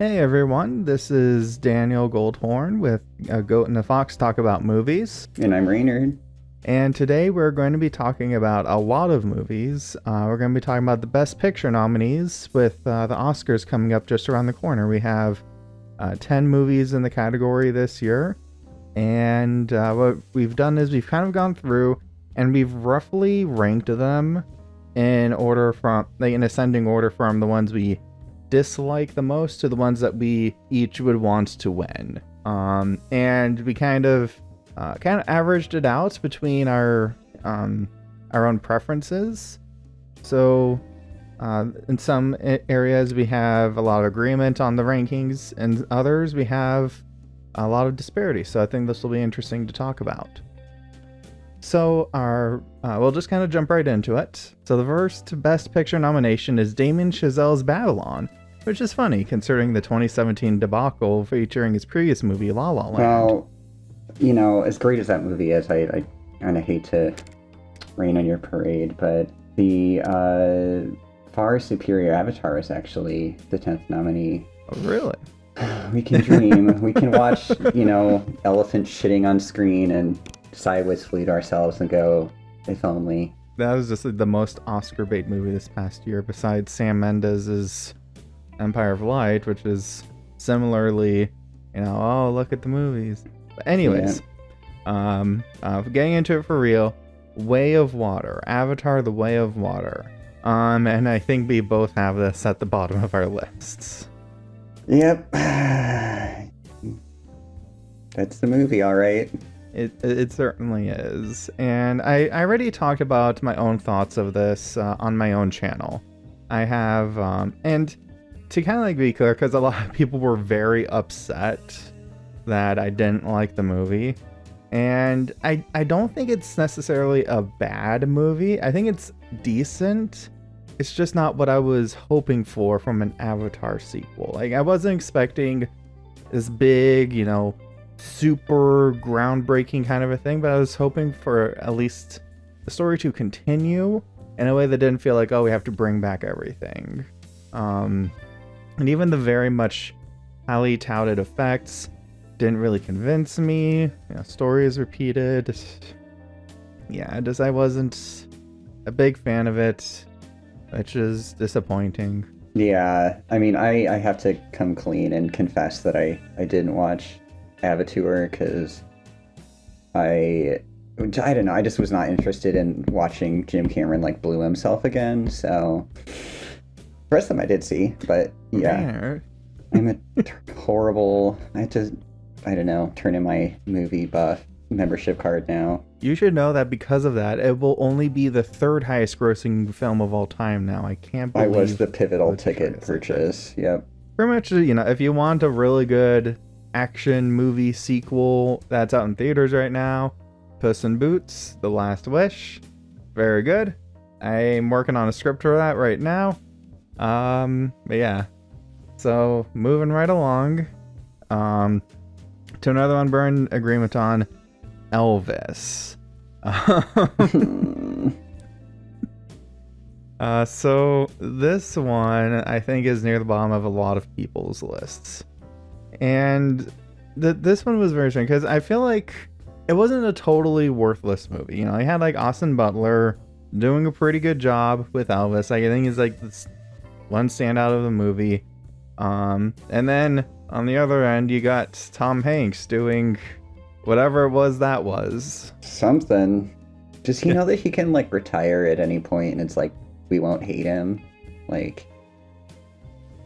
Hey everyone, this is Daniel Goldhorn with A Goat and a Fox Talk About Movies. And I'm Reynard. And today we're going to be talking about a lot of movies. We're going to be talking about the Best Picture nominees with the Oscars coming up just around the corner. We have 10 movies in the category this year. And what we've done is we've kind of gone through and we've roughly ranked them in order from, like in ascending order from the ones we dislike the most to the ones that we each would want to win. And we kind of averaged it out between our own preferences. So in some areas we have a lot of agreement on the rankings, and others we have a lot of disparity. So I think this will be interesting to talk about. So we'll just kind of jump right into it. So the first Best Picture nomination is Damien Chazelle's Babylon, which is funny considering the 2017 debacle featuring his previous movie La La Land. Well, you know, as great as that movie is, I kind of hate to rain on your parade, but the far superior Avatar is actually the 10th nominee. Oh, really? We can dream. We can watch, elephants shitting on screen and decide wistfully to ourselves and go, if only. That was just the most Oscar bait movie this past year, besides Sam Mendes's Empire of Light, which is similarly, oh, look at the movies. But anyways, getting into it for real, Way of Water, Avatar: The Way of Water. And I think we both have this at the bottom of our lists. Yep. That's the movie, all right. It certainly is. And I already talked about my own thoughts of this on my own channel. I have, and to kind of be clear, because a lot of people were very upset that I didn't like the movie. And I don't think it's necessarily a bad movie. I think it's decent. It's just not what I was hoping for from an Avatar sequel. Like, I wasn't expecting this big, super groundbreaking kind of a thing, but I was hoping for at least the story to continue in a way that didn't feel like, oh, we have to bring back everything. And even the very much highly touted effects didn't really convince me. Story is repeated. Yeah, I wasn't a big fan of it, which is disappointing. Yeah, I mean, I have to come clean and confess that I didn't watch Avatar because I don't know, I just was not interested in watching Jim Cameron blow himself again, so the rest of them I did see, but yeah. I'm a horrible, I had to, I don't know, turn in my movie buff membership card now. You should know that because of that, it will only be the third highest grossing film of all time now. I can't believe I was the pivotal ticket purchase. Yep. Pretty much, if you want a really good action movie sequel that's out in theaters right now, Puss in Boots: The Last Wish. Very good. I'm working on a script for that right now. But yeah. So, moving right along. To another one we're in agreement on, Elvis. So this one I think is near the bottom of a lot of people's lists, and this one was very strange because I feel like it wasn't a totally worthless movie. I had Austin Butler doing a pretty good job with Elvis. I think he's this one standout of the movie. And then on the other end you got Tom Hanks doing whatever it was that was. Something. Does he know that he can retire at any point and it's we won't hate him?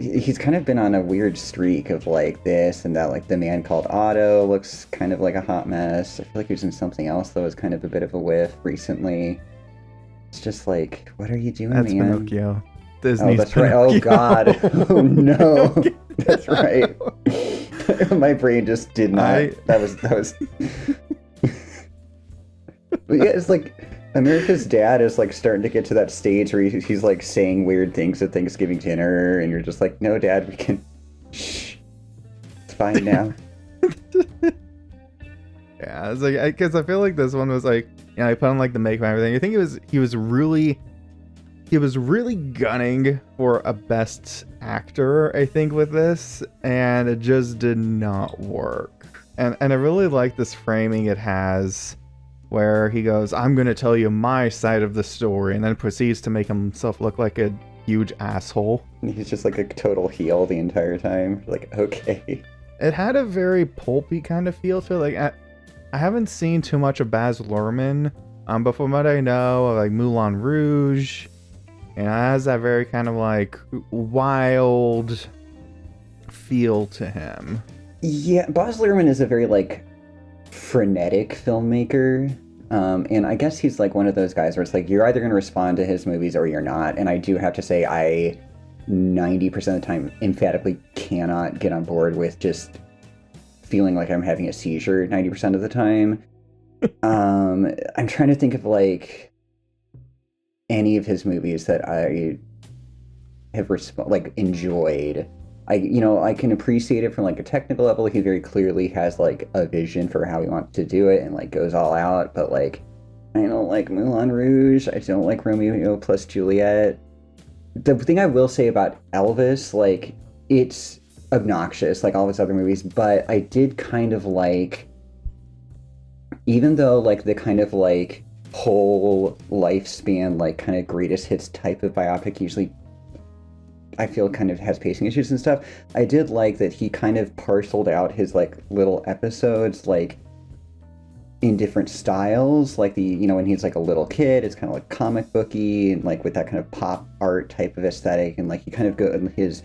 He's kind of been on a weird streak of this and that. The Man Called Otto looks kind of like a hot mess. I feel like he was in something else that was kind of a bit of a whiff recently. It's just what are you doing, That's man? Pinocchio. Disney's Oh, that's Pinocchio. right. Oh, God. Oh, no. That's right. My brain just did not. That was. But yeah, it's America's Dad is starting to get to that stage where he's saying weird things at Thanksgiving dinner, and you're just no, Dad, we can. Shh. It's fine now. Yeah, it's because I feel like this one was I put on the makeup and everything. I think he was really he was really gunning for a best actor, I think, with this, and it just did not work. And I really like this framing it has, where he goes, I'm going to tell you my side of the story, and then proceeds to make himself look like a huge asshole. He's just like a total heel the entire time. Like, okay. It had a very pulpy kind of feel to it. Like, I haven't seen too much of Baz Luhrmann, but from what I know, like Moulin Rouge, and it has that very kind of like wild feel to him. Yeah, Baz Luhrmann is a very like frenetic filmmaker, and I guess he's like one of those guys where it's like you're either going to respond to his movies or you're not. And I do have to say, I 90% of the time emphatically cannot get on board with just feeling like I'm having a seizure 90% of the time. I'm trying to think of like any of his movies that I have enjoyed. I can appreciate it from like a technical level. He very clearly has like a vision for how he wants to do it and like goes all out. But like, I don't like Moulin Rouge. I don't like Romeo plus Juliet. The thing I will say about Elvis, like, it's obnoxious like all of his other movies, but I did kind of like, even though like the kind of like whole lifespan like kind of greatest hits type of biopic usually I feel kind of has pacing issues and stuff, I did like that he kind of parceled out his like little episodes like in different styles, like when he's like a little kid, it's kind of like comic booky and like with that kind of pop art type of aesthetic, and like he kind of his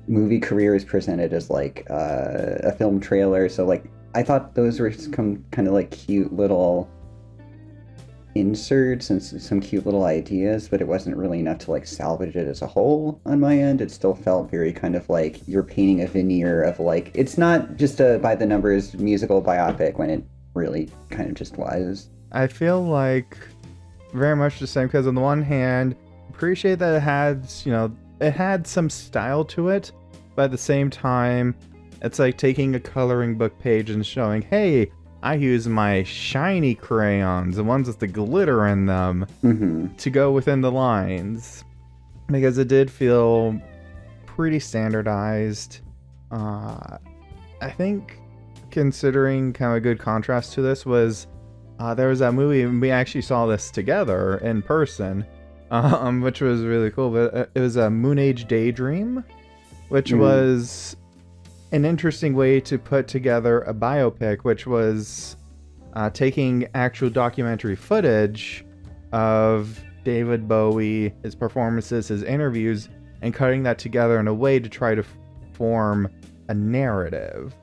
movie career is presented as like a film trailer. So like I thought those were some kind of like cute little inserts and some cute little ideas, but it wasn't really enough to like salvage it as a whole on my end. It still felt very kind of like you're painting a veneer of like, it's not just a by the numbers musical biopic when it really kind of just was. I feel like very much the same, because on the one hand, appreciate that it had some style to it, but at the same time, it's like taking a coloring book page and showing, hey, I use my shiny crayons, the ones with the glitter in them, to go within the lines, because it did feel pretty standardized. I think considering kind of a good contrast to this was there was that movie, and we actually saw this together in person, which was really cool, but it was a Moon Age Daydream, which was an interesting way to put together a biopic, which was taking actual documentary footage of David Bowie, his performances, his interviews, and cutting that together in a way to try to form a narrative.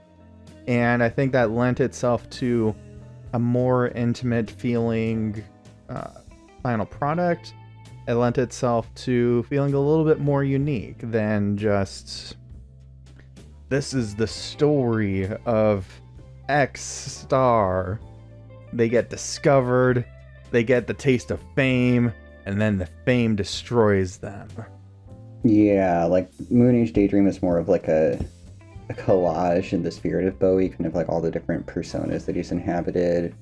And I think that lent itself to a more intimate feeling final product. It lent itself to feeling a little bit more unique than just, this is the story of X star. They get discovered, they get the taste of fame, and then the fame destroys them. Yeah, like Moon Age Daydream is more of like a collage in the spirit of Bowie, kind of like all the different personas that he's inhabited.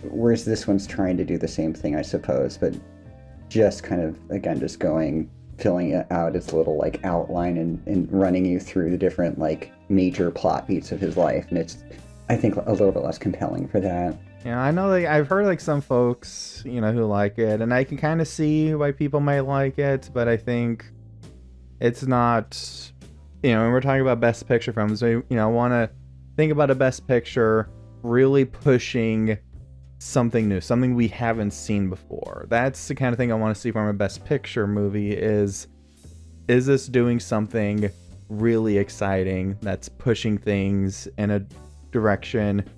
Whereas this one's trying to do the same thing, I suppose, but just kind of, again, just filling it out its little like outline and running you through the different like major plot beats of his life. And it's, I think, a little bit less compelling for that. Yeah, I know, like, I've heard like some folks, who like it, and I can kind of see why people might like it, but I think it's not, when we're talking about best picture films, we, want to think about a best picture really pushing something new, something we haven't seen before. That's the kind of thing I want to see from a best picture movie is this doing something really exciting that's pushing things in a direction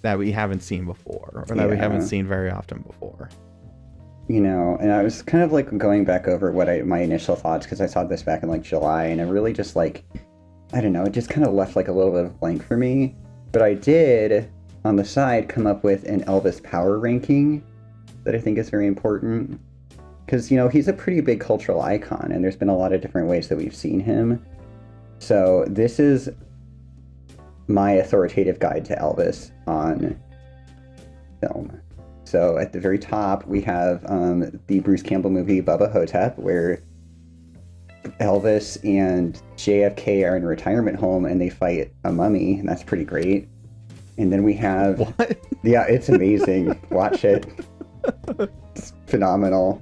that we haven't seen before, or that we haven't seen very often before. And I was kind of like going back over my initial thoughts, because I saw this back in like July, and it really just like, I don't know, it just kind of left like a little bit of blank for me. But I did, on the side, come up with an Elvis power ranking that I think is very important. Because, he's a pretty big cultural icon, and there's been a lot of different ways that we've seen him. So this is my authoritative guide to Elvis on film. So at the very top, we have the Bruce Campbell movie Bubba Hotep, where Elvis and JFK are in a retirement home and they fight a mummy, and that's pretty great. And then we have... What? Yeah, it's amazing. Watch it. It's phenomenal.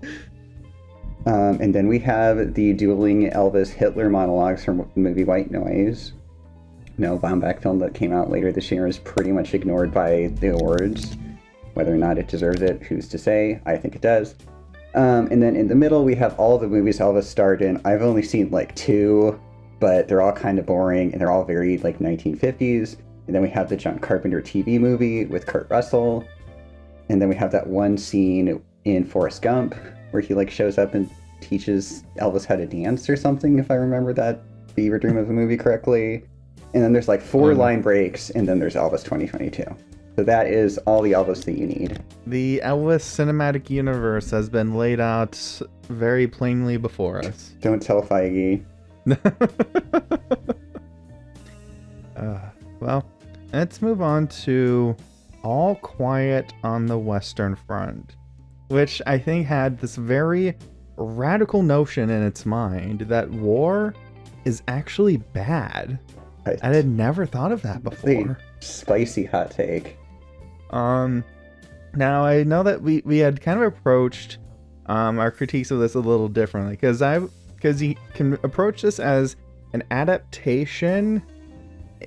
And then we have the dueling Elvis-Hitler monologues from the movie White Noise. No, Baumbach film that came out later this year is pretty much ignored by the awards. Whether or not it deserves it, who's to say? I think it does. And then in the middle, we have all the movies Elvis starred in. I've only seen like 2, but they're all kind of boring, and they're all very like 1950s. And then we have the John Carpenter TV movie with Kurt Russell. And then we have that one scene in Forrest Gump where he like shows up and teaches Elvis how to dance or something, if I remember that fever dream of a movie correctly. And then there's like 4 line breaks, and then there's Elvis 2022. So that is all the Elvis that you need. The Elvis cinematic universe has been laid out very plainly before us. Don't tell Feige. Well, let's move on to All Quiet on the Western Front, which I think had this very radical notion in its mind that war is actually bad. Right. I had never thought of that before. Spicy hot take. Now I know that we had kind of approached our critiques of this a little differently, because you can approach this as an adaptation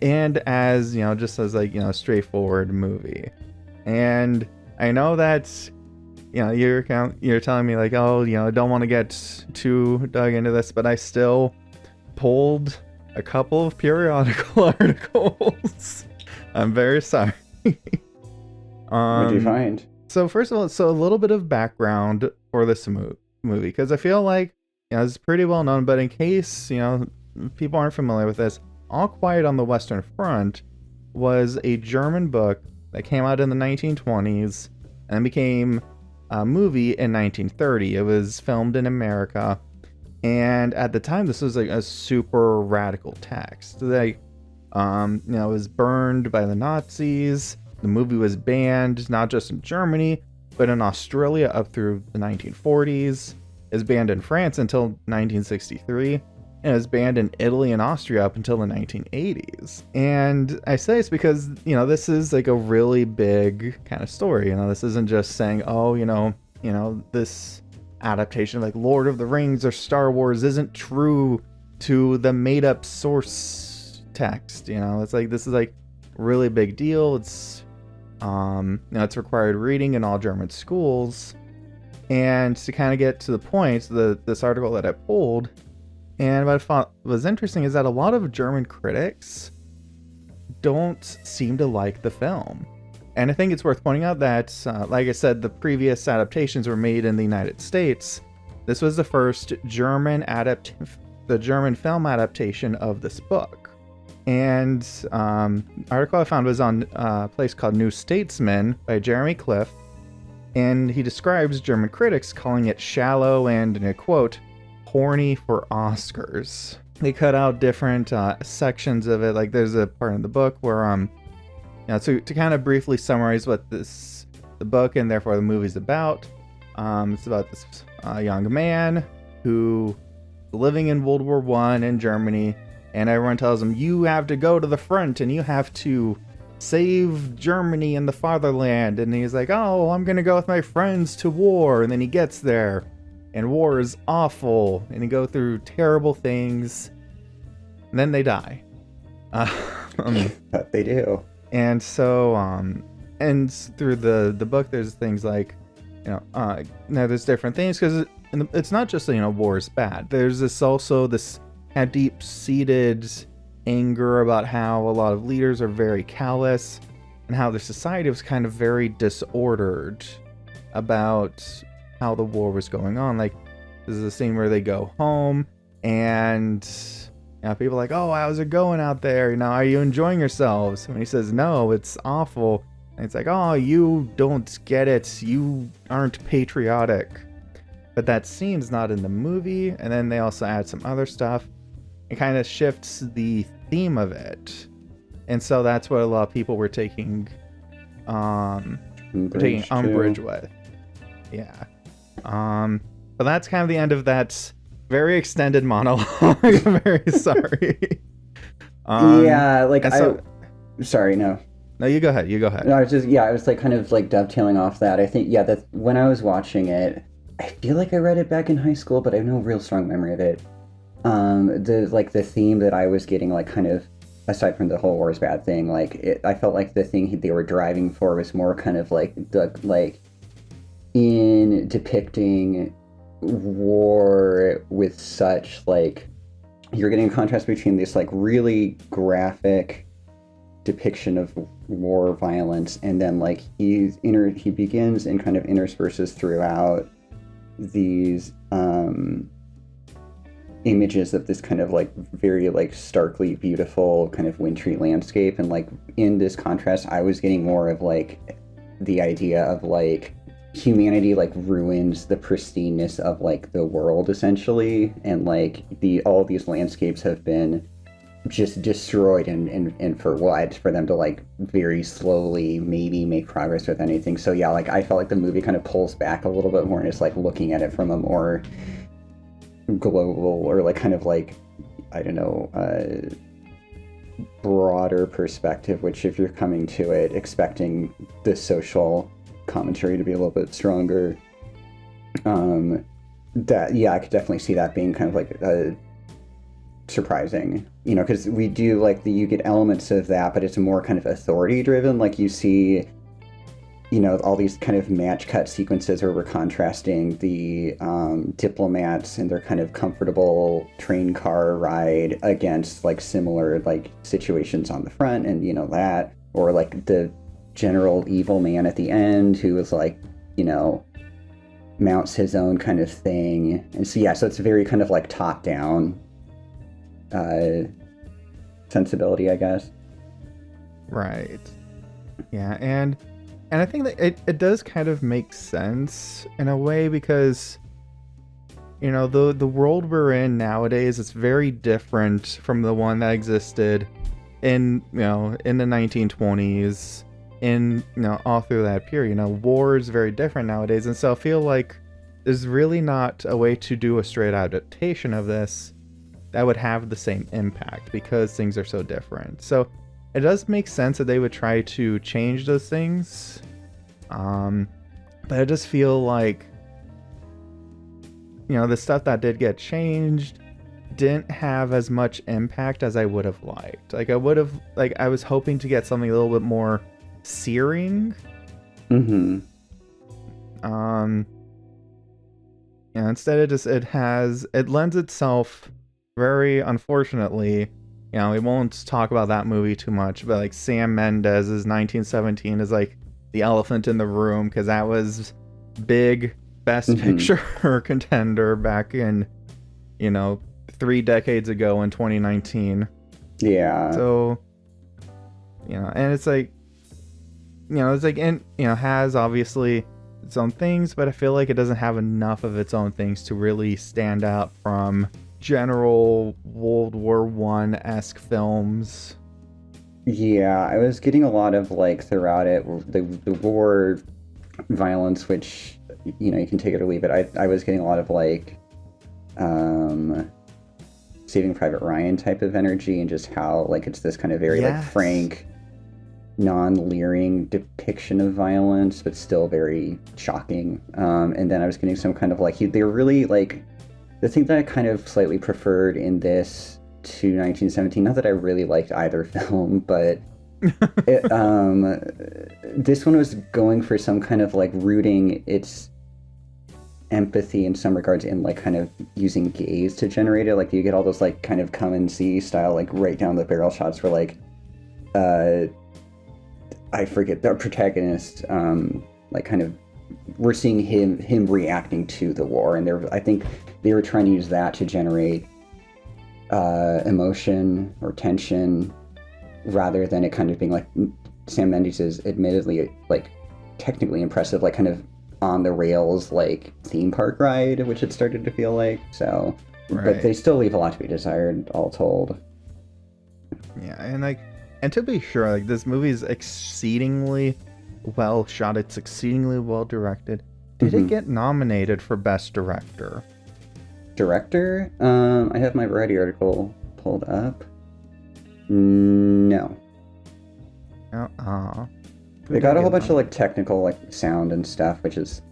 and as, you know, just as like, you know, a straightforward movie. And I know that, you know, you're telling me like, oh, you know, I don't want to get too dug into this, but I still pulled a couple of periodical articles. I'm very sorry. What did you find? So first of all, a little bit of background for this movie, because I feel like, you know, it's pretty well known, but in case, you know, people aren't familiar with this, All Quiet on the Western Front was a German book that came out in the 1920s and became a movie in 1930. It was filmed in America, and at the time, this was like a super radical text. Like, you know, it was burned by the Nazis. The movie was banned not just in Germany, but in Australia up through the 1940s. It was banned in France until 1963. And it was banned in Italy and Austria up until the 1980s. And I say it's because, you know, this is like a really big kind of story. You know, this isn't just saying, oh, you know, this adaptation like Lord of the Rings or Star Wars isn't true to the made up source text. You know, it's like, this is like a really big deal. It's, you know, it's required reading in all German schools. And to kind of get to the point, this article that I pulled, and what I thought was interesting is that a lot of German critics don't seem to like the film. And I think it's worth pointing out that, like I said, the previous adaptations were made in the United States. This was the first German film adaptation of this book. And article I found was on a place called New Statesman by Jeremy Cliff. And he describes German critics calling it shallow and, in a quote, horny for Oscars. They cut out different sections of it. Like there's a part in the book where, you know, to kind of briefly summarize what the book and therefore the movie's about. It's about this young man who living in World War I in Germany, and everyone tells him, you have to go to the front and you have to save Germany and the fatherland. And he's like, oh, I'm gonna go with my friends to war. And then he gets there and war is awful and he go through terrible things and then they die. But they do. And so and through the book there's things like, you know, now there's different things, because it's not just, you know, war is bad. There's this kind of deep-seated anger about how a lot of leaders are very callous and how the society was kind of very disordered about how the war was going on. Like, this is a scene where they go home and, you know, people are like, oh, how's it going out there? You know, are you enjoying yourselves? And he says, no, it's awful. And it's like, oh, you don't get it. You aren't patriotic. But that scene's not in the movie. And then they also add some other stuff. It kind of shifts the theme of it. And so that's what a lot of people were taking taking umbrage with. Yeah. But that's kind of the end of that very extended monologue. I'm very sorry. Yeah, like sorry, no. No, you go ahead. No, I was like kind of like dovetailing off that. I think, that when I was watching it, I feel like I read it back in high school, but I have no real strong memory of it. The theme that I was getting, like, kind of, aside from the whole war is bad thing, like, I felt like the thing they were driving for was more kind of like in depicting war with such, like, you're getting a contrast between this, like, really graphic depiction of war violence, and then, like, he begins and kind of intersperses throughout these images of this kind of, like, very, like, starkly beautiful kind of wintry landscape. And, like, in this contrast, I was getting more of, like, the idea of, like, humanity, like, ruins the pristineness of, like, the world, essentially, and, like, all these landscapes have been just destroyed, and for what? For them to, like, very slowly maybe make progress with anything. So yeah, like, I felt like the movie kind of pulls back a little bit more and is, like, looking at it from a more global, or, like, kind of, like, I don't know, broader perspective, which, if you're coming to it expecting the social commentary to be a little bit stronger, that, yeah, I could definitely see that being kind of like surprising, because we do, like, you get elements of that, but it's more kind of authority driven. Like, you see, all these kind of match cut sequences where we're contrasting the diplomats and their kind of comfortable train car ride against, like, similar, like, situations on the front, and that, or, like, the general evil man at the end who is, like, mounts his own kind of thing. And so yeah, so it's very kind of, like, top down sensibility, I guess. Right. Yeah, and I think that it does kind of make sense in a way, because the world we're in nowadays is very different from the one that existed in in the 1920s, all through that period. War is very different nowadays, and so I feel like there's really not a way to do a straight adaptation of this that would have the same impact, because things are so different. So it does make sense that they would try to change those things, but I just feel like the stuff that did get changed didn't have as much impact as I would have liked. Like, I was hoping to get something a little bit more searing. Instead it lends itself, very unfortunately, we won't talk about that movie too much, but, like, Sam Mendes's 1917 is, like, the elephant in the room, because that was big best picture contender back in 3 decades ago in 2019. Yeah. So and it's like and has obviously its own things, but I feel like it doesn't have enough of its own things to really stand out from general World War I-esque films. Yeah, I was getting a lot of, like, throughout it, the war violence, which, you can take it or leave it. I was getting a lot of, like, Saving Private Ryan type of energy, and just how, like, it's this kind of very, like, frank, non-leering depiction of violence, but still very shocking. And then I was getting some kind of, like, they were really, like, the thing that I kind of slightly preferred in this to 1917, not that I really liked either film, but this one was going for some kind of, like, rooting its empathy in some regards in, like, kind of using gaze to generate it. Like, you get all those, like, kind of come and see style, like, right down the barrel shots where, like, I forget, the protagonist, like, kind of, we're seeing him reacting to the war, and I think they were trying to use that to generate emotion or tension, rather than it kind of being, like, Sam Mendes is admittedly, like, technically impressive, like, kind of on the rails, like, theme park ride, which it started to feel like. So, right. But they still leave a lot to be desired, all told. Yeah, and to be sure, like, this movie is exceedingly well shot. It's exceedingly well directed. Did it get nominated for Best Director? Director? I have my Variety article pulled up. No. They got a whole bunch of like technical like sound and stuff, which is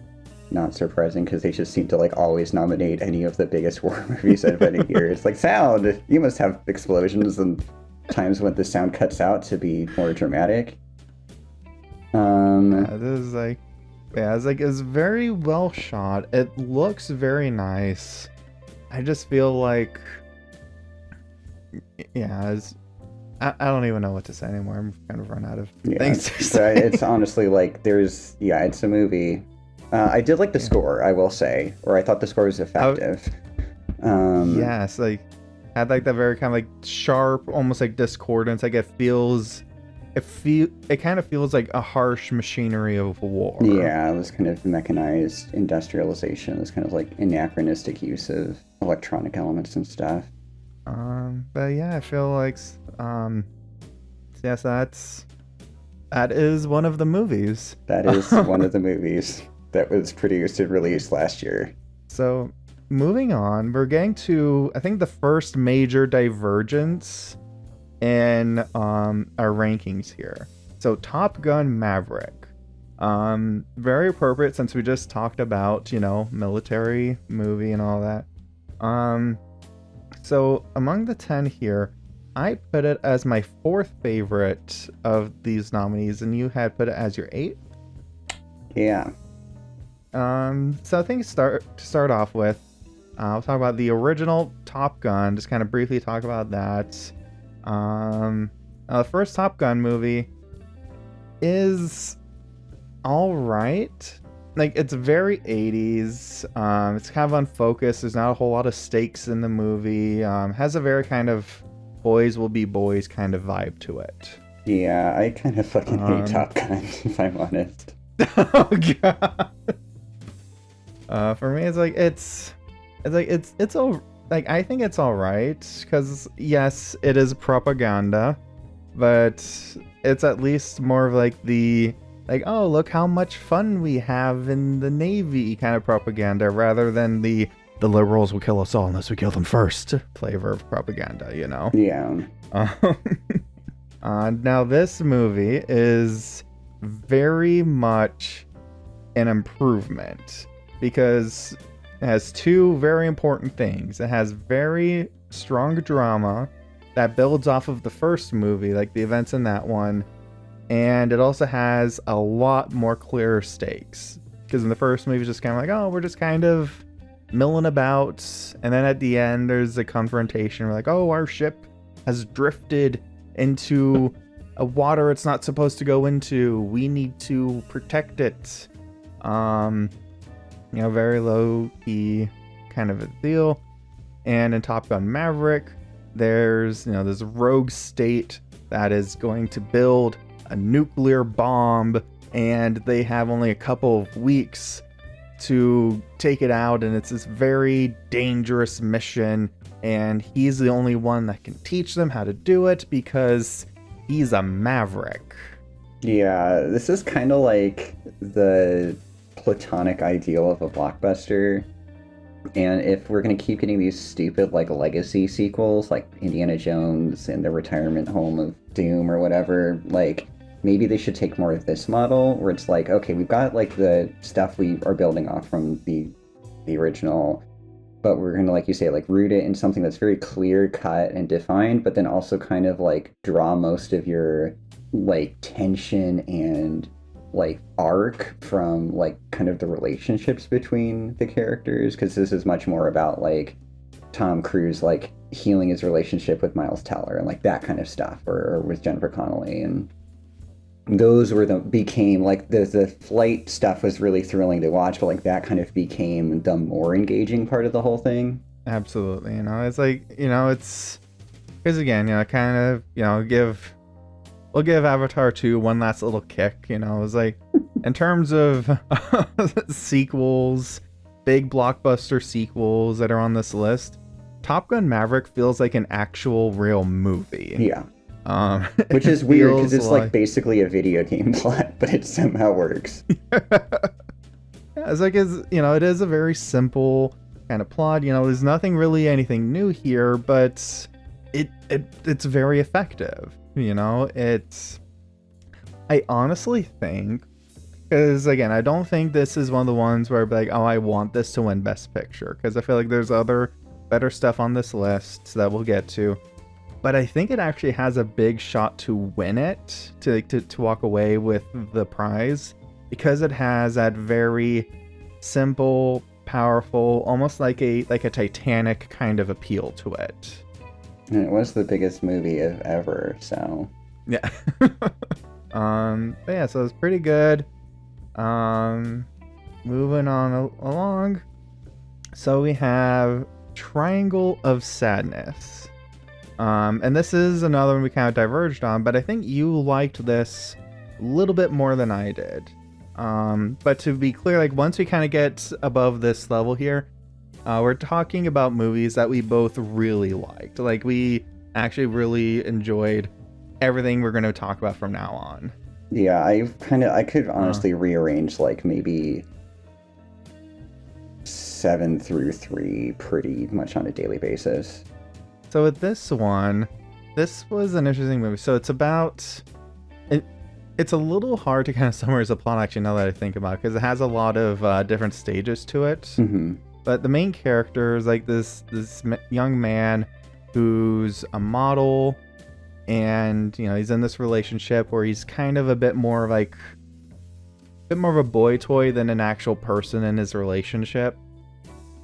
not surprising because they just seem to like always nominate any of the biggest war movies of any year. It's like sound. You must have explosions and times when the sound cuts out to be more dramatic. This is like, it's very well shot. It looks very nice. I just feel like, I don't even know what to say anymore. I'm kind of run out of things to say. It's honestly like it's a movie. I did like the score, I will say, or I thought the score was effective. Yes, like had like that very kind of like sharp, almost like discordance. Like it kind of feels like a harsh machinery of war. Yeah, it was kind of mechanized industrialization. It was kind of like anachronistic use of electronic elements and stuff. But yeah, I feel like yes, that is one of the movies. That is one of the movies that was produced and released last year. So moving on, we're getting to, I think, the first major divergence in our rankings here. So Top Gun Maverick. Very appropriate since we just talked about, military movie and all that. So among the 10 here, I put it as my 4th favorite of these nominees, and you had put it as your 8th? Yeah. So I think to start off with, I'll talk about the original Top Gun, just kind of briefly talk about that. The first Top Gun movie is alright. Like, it's very 80s. It's kind of unfocused. There's not a whole lot of stakes in the movie. Has a very kind of boys will be boys kind of vibe to it. Yeah, I kind of fucking hate Top Gun, if I'm honest. Oh god. For me, I think it's all right because yes, it is propaganda, but it's at least more of like the oh, look how much fun we have in the Navy kind of propaganda, rather than the liberals will kill us all unless we kill them first flavor of propaganda, Yeah. Now this movie is very much an improvement because it has two very important things. It has very strong drama that builds off of the first movie, like the events in that one, and it also has a lot more clear stakes. Because in the first movie, it's just kind of like, oh, we're just kind of milling about, and then at the end, there's a confrontation. We're like, oh, our ship has drifted into a water it's not supposed to go into. We need to protect it. Very low key kind of a deal. And in Top Gun Maverick, there's this rogue state that is going to build a nuclear bomb, and they have only a couple of weeks to take it out, and it's this very dangerous mission, and he's the only one that can teach them how to do it because he's a maverick. Yeah, this is kind of like the platonic ideal of a blockbuster. And if we're going to keep getting these stupid like legacy sequels like Indiana Jones and the Retirement Home of Doom or whatever, like maybe they should take more of this model where it's like, okay, we've got like the stuff we are building off from the original, but we're going to, like you say, like root it in something that's very clear cut and defined, but then also kind of like draw most of your like tension and like arc from like kind of the relationships between the characters, because this is much more about like Tom Cruise like healing his relationship with Miles Teller and like that kind of stuff, or with Jennifer Connelly, and those were became like the flight stuff was really thrilling to watch, but like that kind of became the more engaging part of the whole thing. Absolutely. It's like, it's because again, kind of, we'll give Avatar 2 one last little kick. It's like, in terms of sequels, big blockbuster sequels that are on this list, Top Gun Maverick feels like an actual real movie. Yeah. Which it is weird because feels it's like basically a video game plot, but it somehow works. Yeah, it's like it is a very simple kind of plot. There's nothing really anything new here, but it's very effective. I honestly think, because again, I don't think this is one of the ones where I'd be like, oh, I want this to win Best Picture, because I feel like there's other better stuff on this list that we'll get to. But I think it actually has a big shot to win it, to walk away with the prize, because it has that very simple, powerful, almost like a Titanic kind of appeal to it. And it was the biggest movie of ever, so yeah. But yeah, so it's pretty good. Moving on along. So we have Triangle of Sadness. And this is another one we kind of diverged on, but I think you liked this a little bit more than I did. But to be clear, like once we kind of get above this level here, we're talking about movies that we both really liked. Like we actually really enjoyed everything we're going to talk about from now on. Yeah, I could honestly rearrange like maybe 7 through 3 pretty much on a daily basis. So with this one, this was an interesting movie. So it's about it's a little hard to kind of summarize the plot actually now that I think about it, because it has a lot of different stages to it. Mm-hmm. But the main character is like this young man who's a model, and he's in this relationship where he's kind of a bit more of a boy toy than an actual person in his relationship.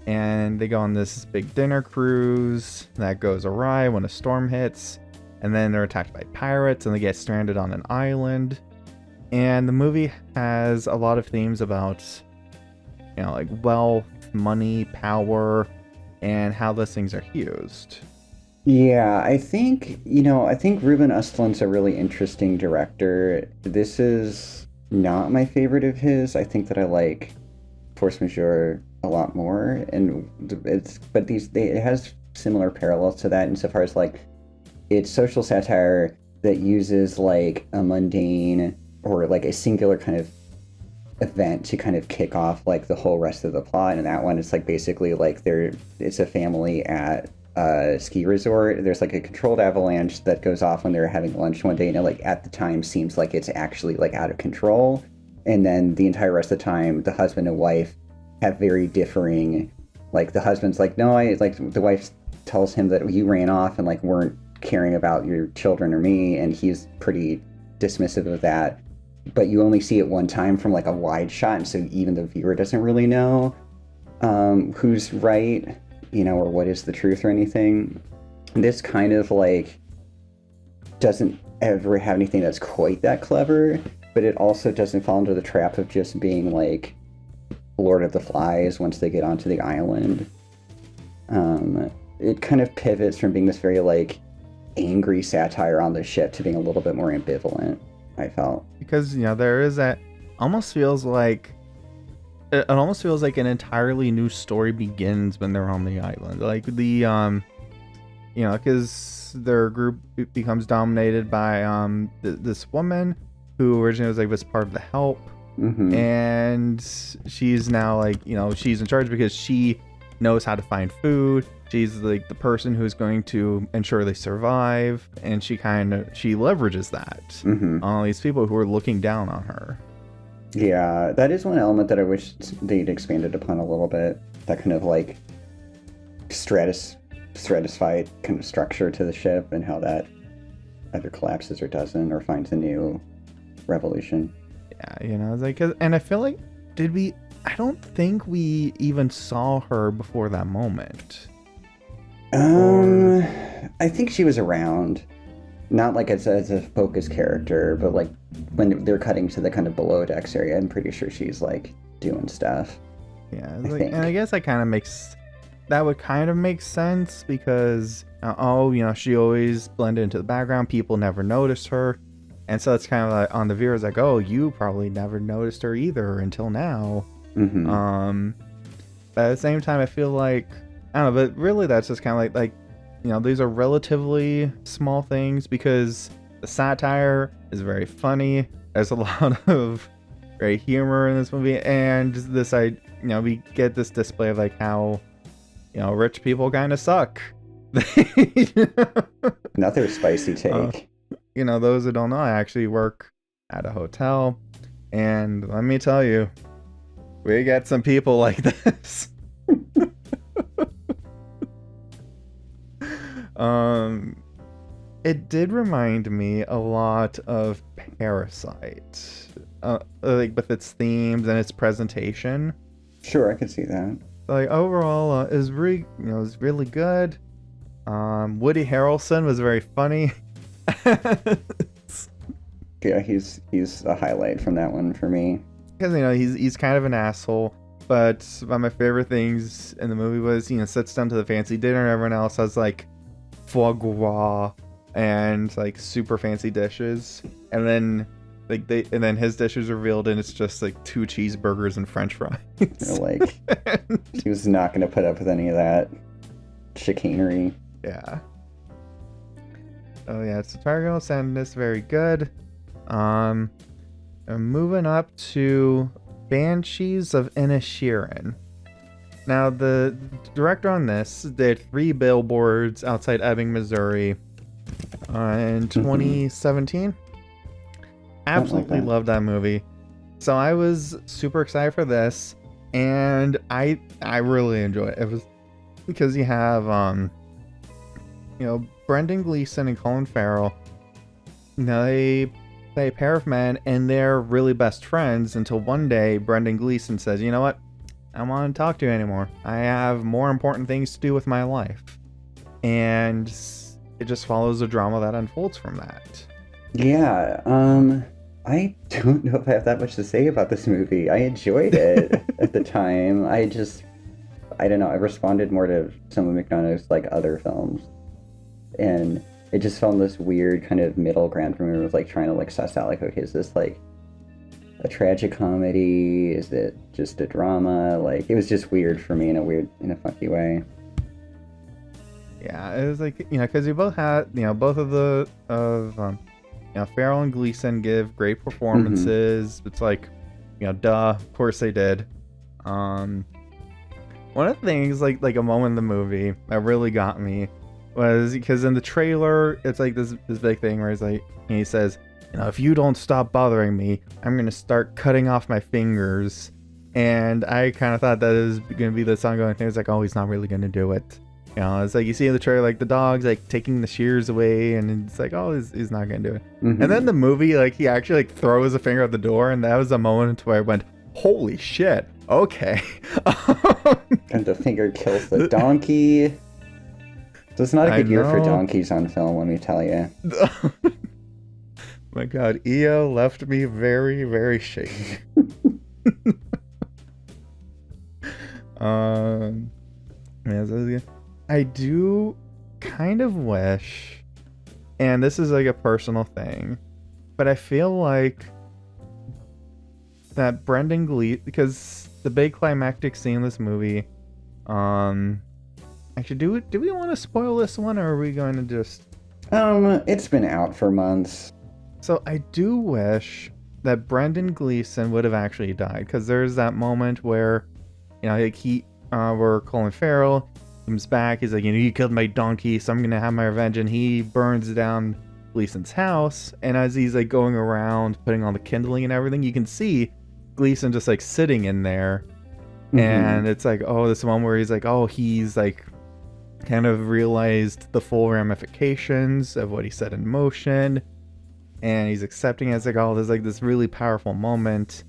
And they go on this big dinner cruise that goes awry when a storm hits, and then they're attacked by pirates and they get stranded on an island. And the movie has a lot of themes about like wealth, money, power, and how those things are used. Yeah, I think Ruben Östlund's a really interesting director. This is not my favorite of his. I think that I like Force Majeure a lot more, and it has similar parallels to that insofar as like it's social satire that uses like a mundane or like a singular kind of event to kind of kick off like the whole rest of the plot. And that one, it's like basically like it's a family at a ski resort. There's like a controlled avalanche that goes off when they're having lunch one day, and it like at the time seems like it's actually like out of control. And then the entire rest of the time, the husband and wife have very differing, like the husband's like, no, the wife tells him that you ran off and like weren't caring about your children or me, and he's pretty dismissive of that. But you only see it one time from like a wide shot, and so even the viewer doesn't really know who's right, or what is the truth or anything. This kind of like doesn't ever have anything that's quite that clever, but it also doesn't fall into the trap of just being like Lord of the Flies once they get onto the island. It kind of pivots from being this very like angry satire on the ship to being a little bit more ambivalent, I felt. Because there is that almost feels like an entirely new story begins when they're on the island. Like the because their group becomes dominated by this woman who originally was part of the Help. Mm-hmm. And she's now like, she's in charge because she knows how to find food. She's like the person who's going to ensure they survive, and she leverages that on all these people who are looking down on her. Yeah, that is one element that I wish they'd expanded upon a little bit. That kind of like stratified kind of structure to the ship, and how that either collapses or doesn't, or finds a new revolution. Yeah, it's like, and I feel like, I don't think we even saw her before that moment. I think she was around, not like as a focus character, but like when they're cutting to the kind of below decks area, I'm pretty sure she's like doing stuff. Yeah, and I guess that would kind of make sense because she always blended into the background. People never noticed her. And so it's kind of like on the viewers like, oh, you probably never noticed her either until now. Mm-hmm. But at the same time, I feel like, I don't know, but really that's just kind of like these are relatively small things because the satire is very funny. There's a lot of great humor in this movie, and we get this display of like how rich people kind of suck. Another spicy take. Those who don't know, I actually work at a hotel, and let me tell you, we get some people like this. It did remind me a lot of Parasite, like with its themes and its presentation. Sure, I can see that. Like overall, is really good. Woody Harrelson was very funny. Yeah, he's a highlight from that one for me. Because he's kind of an asshole, but one of my favorite things in the movie was sits down to the fancy dinner and everyone else has like foie gras and like super fancy dishes, and then his dish is revealed and it's just like 2 cheeseburgers and French fries. Like he was not going to put up with any of that chicanery. Yeah. Oh yeah, so Targo Sandness, very good. I'm moving up to Banshees of Inisherin. Now, the director on this did 3 billboards outside Ebbing, Missouri in 2017. Absolutely loved that movie. So I was super excited for this, and I really enjoyed it. It was because you have Brendan Gleeson and Colin Farrell. They play a pair of men, and they're really best friends until one day Brendan Gleeson says, "You know what? I don't want to talk to you anymore. I have more important things to do with my life." And it just follows the drama that unfolds from that. Yeah, I don't know if I have that much to say about this movie. I enjoyed it at the time. I don't know, I responded more to some of McDonough's like other films. And it just felt this weird kind of middle ground for me. It was like trying to like suss out like, okay, is this like a tragic comedy? Is it just a drama? Like, it was just weird for me in a funky way. Yeah, it was like, because you both had, both of Farrell and Gleeson give great performances. It's like, duh, of course they did. One of the things, like a moment in the movie that really got me was because in the trailer, it's like this big thing where he's like, he says, if you don't stop bothering me, I'm going to start cutting off my fingers. And I kind of thought that is going to be this ongoing thing. It's like, oh, he's not really going to do it. It's like you see in the trailer, like the dog's like taking the shears away, and it's like, oh, he's not going to do it. And then the movie, like he actually like throws a finger at the door, and that was a moment where I went, holy shit, okay. And the finger kills the donkey. So it's not a good year for donkeys on film, let me tell you. My God, EO left me very, very shaky. I do kind of wish, and this is like a personal thing, but I feel like that Brendan Gleeson, because the big climactic scene in this movie, actually, do we want to spoil this one, or are we going to just... It's been out for months. So I do wish that Brendan Gleeson would have actually died, because there's that moment where, where Colin Farrell comes back, he's like, you killed my donkey, so I'm gonna have my revenge, and he burns down Gleeson's house, and as he's like going around putting on the kindling and everything, you can see Gleeson just like sitting in there, and it's like, oh, this one where he's like, oh, he's like kind of realized the full ramifications of what he set in motion, and he's accepting it. It's like, oh, there's like this really powerful moment.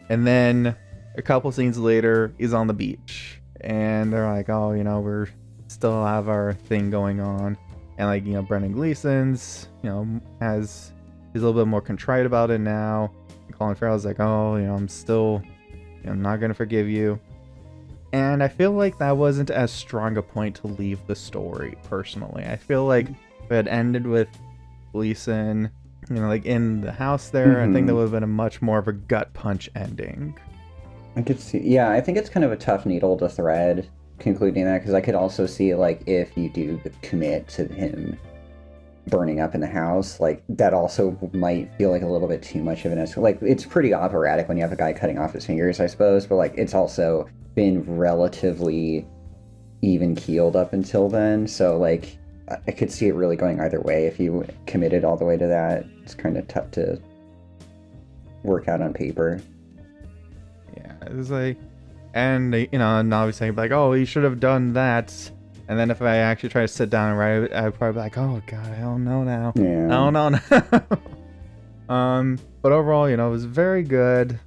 And then a couple scenes later, he's on the beach, and they're like, oh, we're still have our thing going on. And like, Brendan Gleeson's, he's a little bit more contrite about it now. And Colin Farrell's like, oh, I'm not going to forgive you. And I feel like that wasn't as strong a point to leave the story, personally. I feel like if it had ended with Gleeson, like in the house there, I think that would have been a much more of a gut punch ending. I could see. Yeah, I think it's kind of a tough needle to thread concluding that, because I could also see, like, if you do commit to him burning up in the house, like, that also might feel like a little bit too much of an like, it's pretty operatic when you have a guy cutting off his fingers, I suppose, but, like, it's also been relatively even keeled up until then, so, like, I could see it really going either way. If you committed all the way to that, it's kind of tough to work out on paper. Yeah, it was like, and and obviously like, oh, you should have done that. And then if I actually try to sit down and write it, I'd probably be like, oh god, I don't know now. Yeah. I don't know now. But overall, it was very good.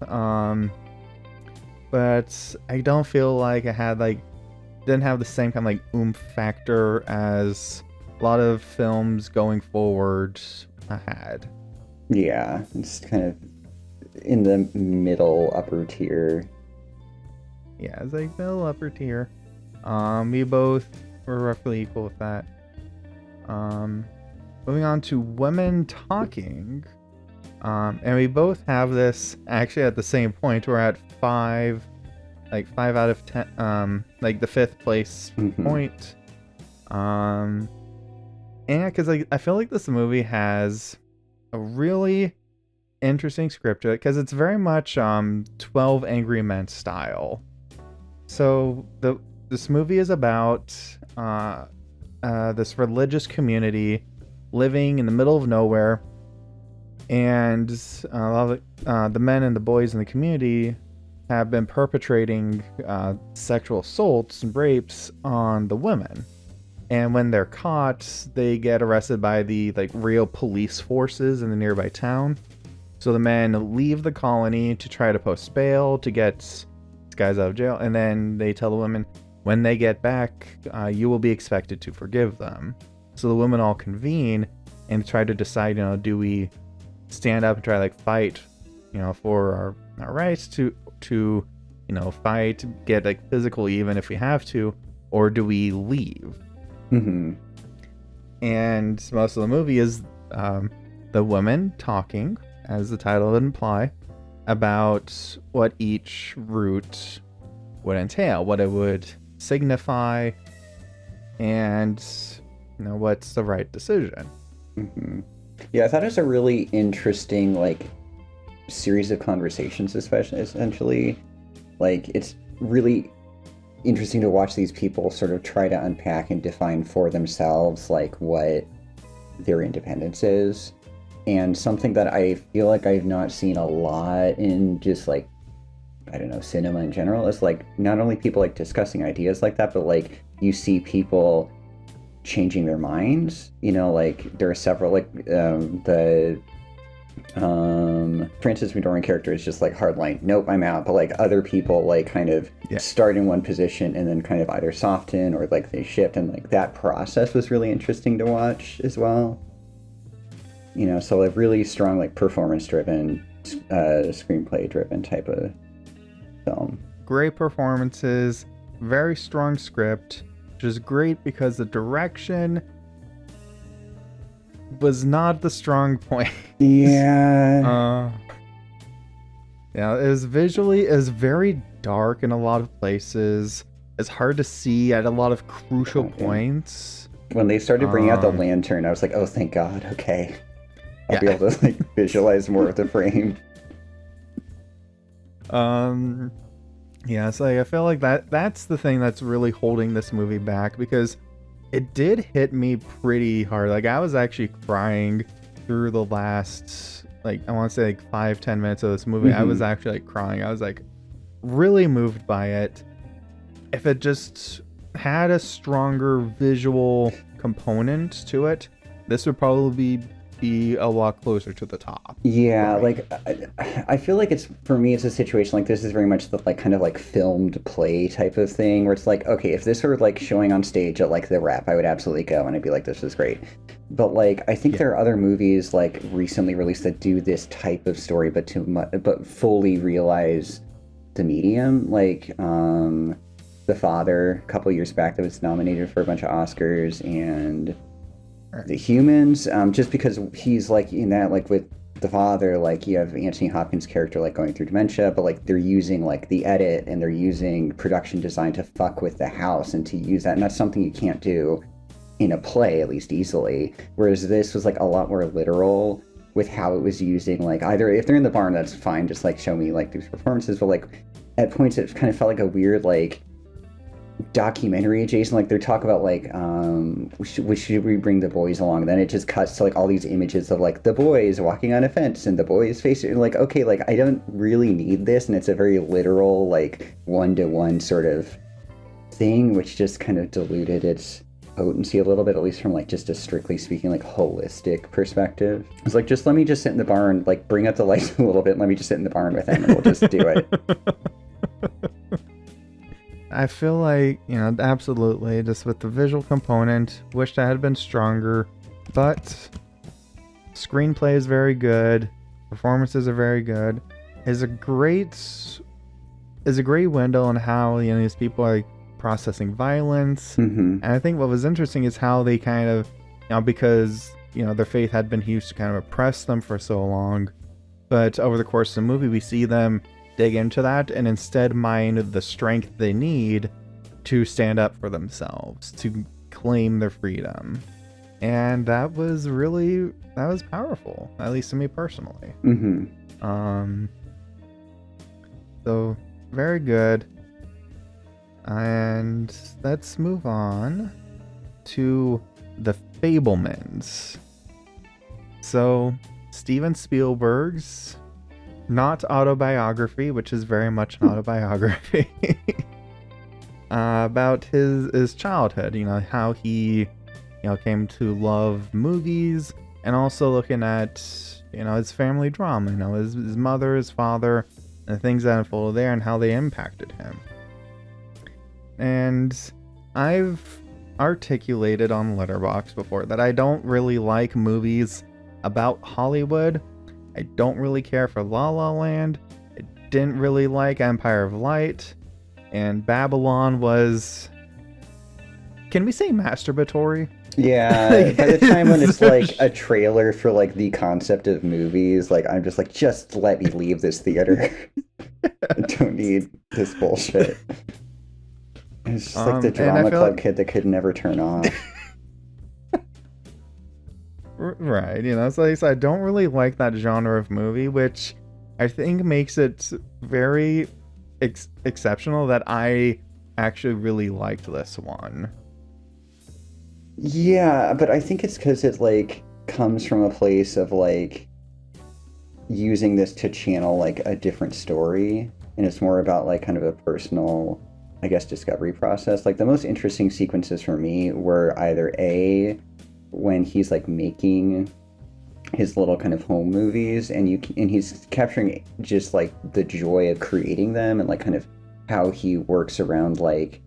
But I don't feel like it had didn't have the same kind of oomph factor as a lot of films going forward had. Yeah, it's kind of in the middle upper tier. Yeah, it's like middle upper tier. We both were roughly equal with that. Moving on to Women Talking. And we both have this actually at the same point. We're at 5 out of 10, the 5th place point. And because I feel like this movie has a really interesting script to it, because it's very much 12 Angry Men style. So this movie is about this religious community living in the middle of nowhere, and a lot of the men and the boys in the community have been perpetrating sexual assaults and rapes on the women. And when they're caught, they get arrested by the real police forces in the nearby town. So the men leave the colony to try to post bail to get these guys out of jail, and then they tell the women, when they get back, you will be expected to forgive them. So the women all convene and try to decide, do we stand up and try to fight, for our rights to fight, get physical even if we have to, or do we leave? Mm-hmm. And most of the movie is the women talking, as the title would imply, about what each route would entail, what it would signify, and what's the right decision. Mm-hmm. Yeah, I thought it was a really interesting series of conversations, essentially. It's really interesting to watch these people sort of try to unpack and define for themselves what their independence is. And something that I feel like I've not seen a lot in just I don't know, cinema in general, is not only people discussing ideas like that, but you see people changing their minds. There are several the Frances McDormand character is just hardline, nope, I'm out. But other people kind of start in one position and then kind of either soften or they shift, and that process was really interesting to watch as well. So really strong performance driven, screenplay driven type of film. Great performances, very strong script, which is great because the direction was not the strong point. Yeah. It was very dark in a lot of places. It's hard to see at a lot of crucial points. When they started bringing out the lantern, I was like, oh, thank God, okay. I'll be able to visualize more of the frame. So I feel like that's the thing that's really holding this movie back, because it did hit me pretty hard. I was actually crying through the last I want to say 5-10 minutes of this movie. Mm-hmm. I was actually crying. I was really moved by it. If it just had a stronger visual component to it, this would probably be a lot closer to the top. Yeah, I feel like it's, for me, it's a situation this is very much the kind of filmed play type of thing, where it's okay, if this were showing on stage at the Rep, I would absolutely go and I'd be this is great. But I think there are other movies recently released that do this type of story, but fully realize the medium. The Father a couple years back that was nominated for a bunch of Oscars, and The Humans, just because he's in that with the father, like you have Anthony Hopkins' character like going through dementia, but like they're using like the edit and they're using production design to fuck with the house and to use that, and that's something you can't do in a play, at least easily. Whereas this was like a lot more literal with how it was using, like, either if they're in the barn, that's fine, just like show me like these performances, but like at points it kind of felt like a weird like documentary adjacent, like they're talking about like should we bring the boys along, then it just cuts to like all these images of like the boys walking on a fence and the boys facing, like, okay, like I don't really need this, and it's a very literal like one-to-one sort of thing, which just kind of diluted its potency a little bit, at least from like just a strictly speaking like holistic perspective. It's like, just let me just sit in the barn, like bring up the lights a little bit and let me just sit in the barn with them and we'll just do it. I feel like, you know, absolutely, just with the visual component, wished I had been stronger, but screenplay is very good, performances are very good, is a great window on how, you know, these people are processing violence. And I think what was interesting is how they kind of, you know, because, you know, their faith had been used to kind of oppress them for so long, but over the course of the movie we see them dig into that and instead mine the strength they need to stand up for themselves, to claim their freedom. And that was powerful, at least to me personally. So very good. And let's move on to the Fabelmans. So Steven Spielberg's not autobiography, which is very much an autobiography, about his childhood, you know, how he, you know, came to love movies, and also looking at, you know, his family drama, you know, his mother, his father, and the things that unfolded there and how they impacted him. And I've articulated on Letterboxd before that I don't really like movies about Hollywood. I don't really care for La La Land. I didn't really like Empire of Light. And Babylon was... Can we say masturbatory? Yeah, by the time when it's like a trailer for like the concept of movies, like I'm just like, just let me leave this theater. I don't need this bullshit. It's just like the drama club kid that could never turn off. Right, you know, so like I said, I don't really like that genre of movie, which I think makes it very exceptional that I actually really liked this one. Yeah, but I think it's because it like comes from a place of like using this to channel like a different story, and it's more about like kind of a personal, I guess, discovery process. Like the most interesting sequences for me were either when he's like making his little kind of home movies and he's capturing just like the joy of creating them, and like kind of how he works around like,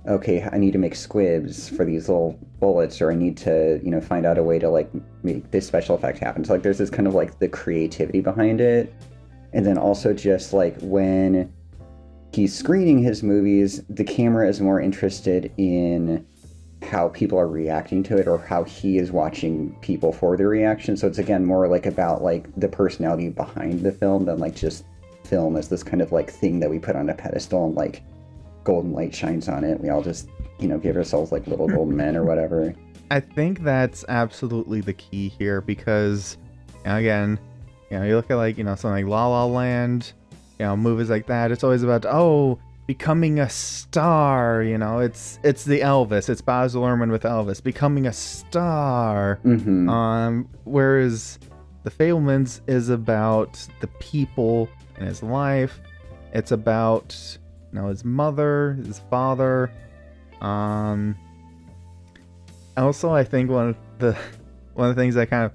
okay, I need to make squibs for these little bullets, or I need to, you know, find out a way to like make this special effect happen. So like there's this kind of like the creativity behind it. And then also just like when he's screening his movies, the camera is more interested in how people are reacting to it, or how he is watching people for their reaction. So it's again more like about like the personality behind the film than like just film as this kind of like thing that we put on a pedestal and like golden light shines on it. We all just, you know, give ourselves like little golden men or whatever. I think that's absolutely the key here, because, you know, again, you know, you look at like, you know, something like La La Land, you know, movies like that, it's always about, oh, becoming a star, you know, it's the Elvis, it's Baz Luhrmann with Elvis, becoming a star. Whereas The Fabelmans is about the people in his life. It's about, you know, his mother, his father. Also, I think one of the things that kind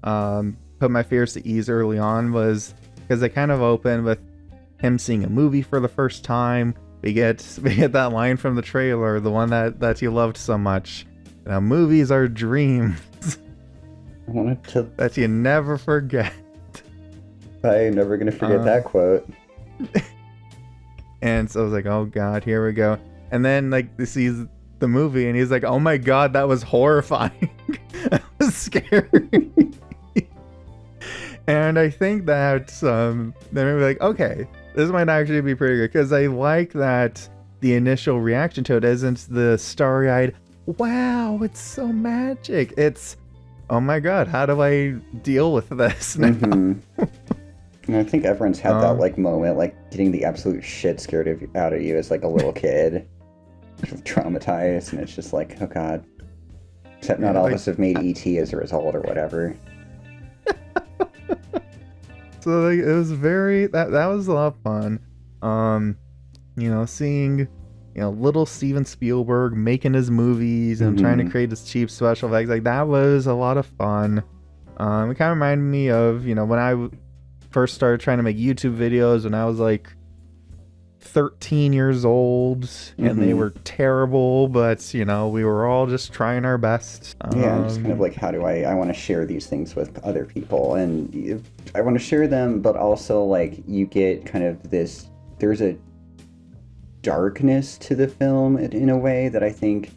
of put my fears to ease early on was because they kind of open with him seeing a movie for the first time. We get that line from the trailer, the one that you loved so much. You know, movies are dreams. I wanted to... that you never forget. I'm never gonna forget that quote. And so I was like, oh god, here we go. And then like he sees the movie and he's like, oh my god, that was horrifying. That was scary. And I think that they're gonna be like, okay, this might actually be pretty good, because I like that the initial reaction to it isn't the starry-eyed, wow, it's so magic. It's, oh my god, how do I deal with this now? Mm-hmm. And I think everyone's had that like moment, like getting the absolute shit scared out of you as like a little kid, traumatized, and it's just like, oh god. Except not all of us have made E.T. as a result or whatever. So like, it was that was a lot of fun. Seeing little Steven Spielberg making his movies and trying to create this cheap special effects, like that was a lot of fun. It kind of reminded me of when I first started trying to make YouTube videos when I was like 13 years old, and they were terrible, but we were all just trying our best. Just kind of like, how do I want to share these things with other people, and I want to share them, but also like you get kind of this, there's a darkness to the film in a way that I think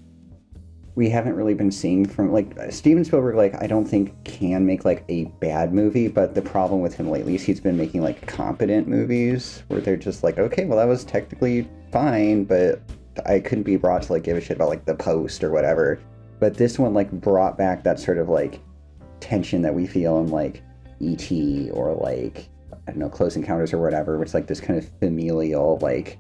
we haven't really been seeing from like Steven Spielberg. Like, I don't think can make like a bad movie, but the problem with him lately is he's been making like competent movies where they're just like, okay, well that was technically fine, but I couldn't be brought to like give a shit about like The Post or whatever. But this one like brought back that sort of like tension that we feel in like E.T. or like, I don't know, Close Encounters or whatever, where it's like this kind of familial like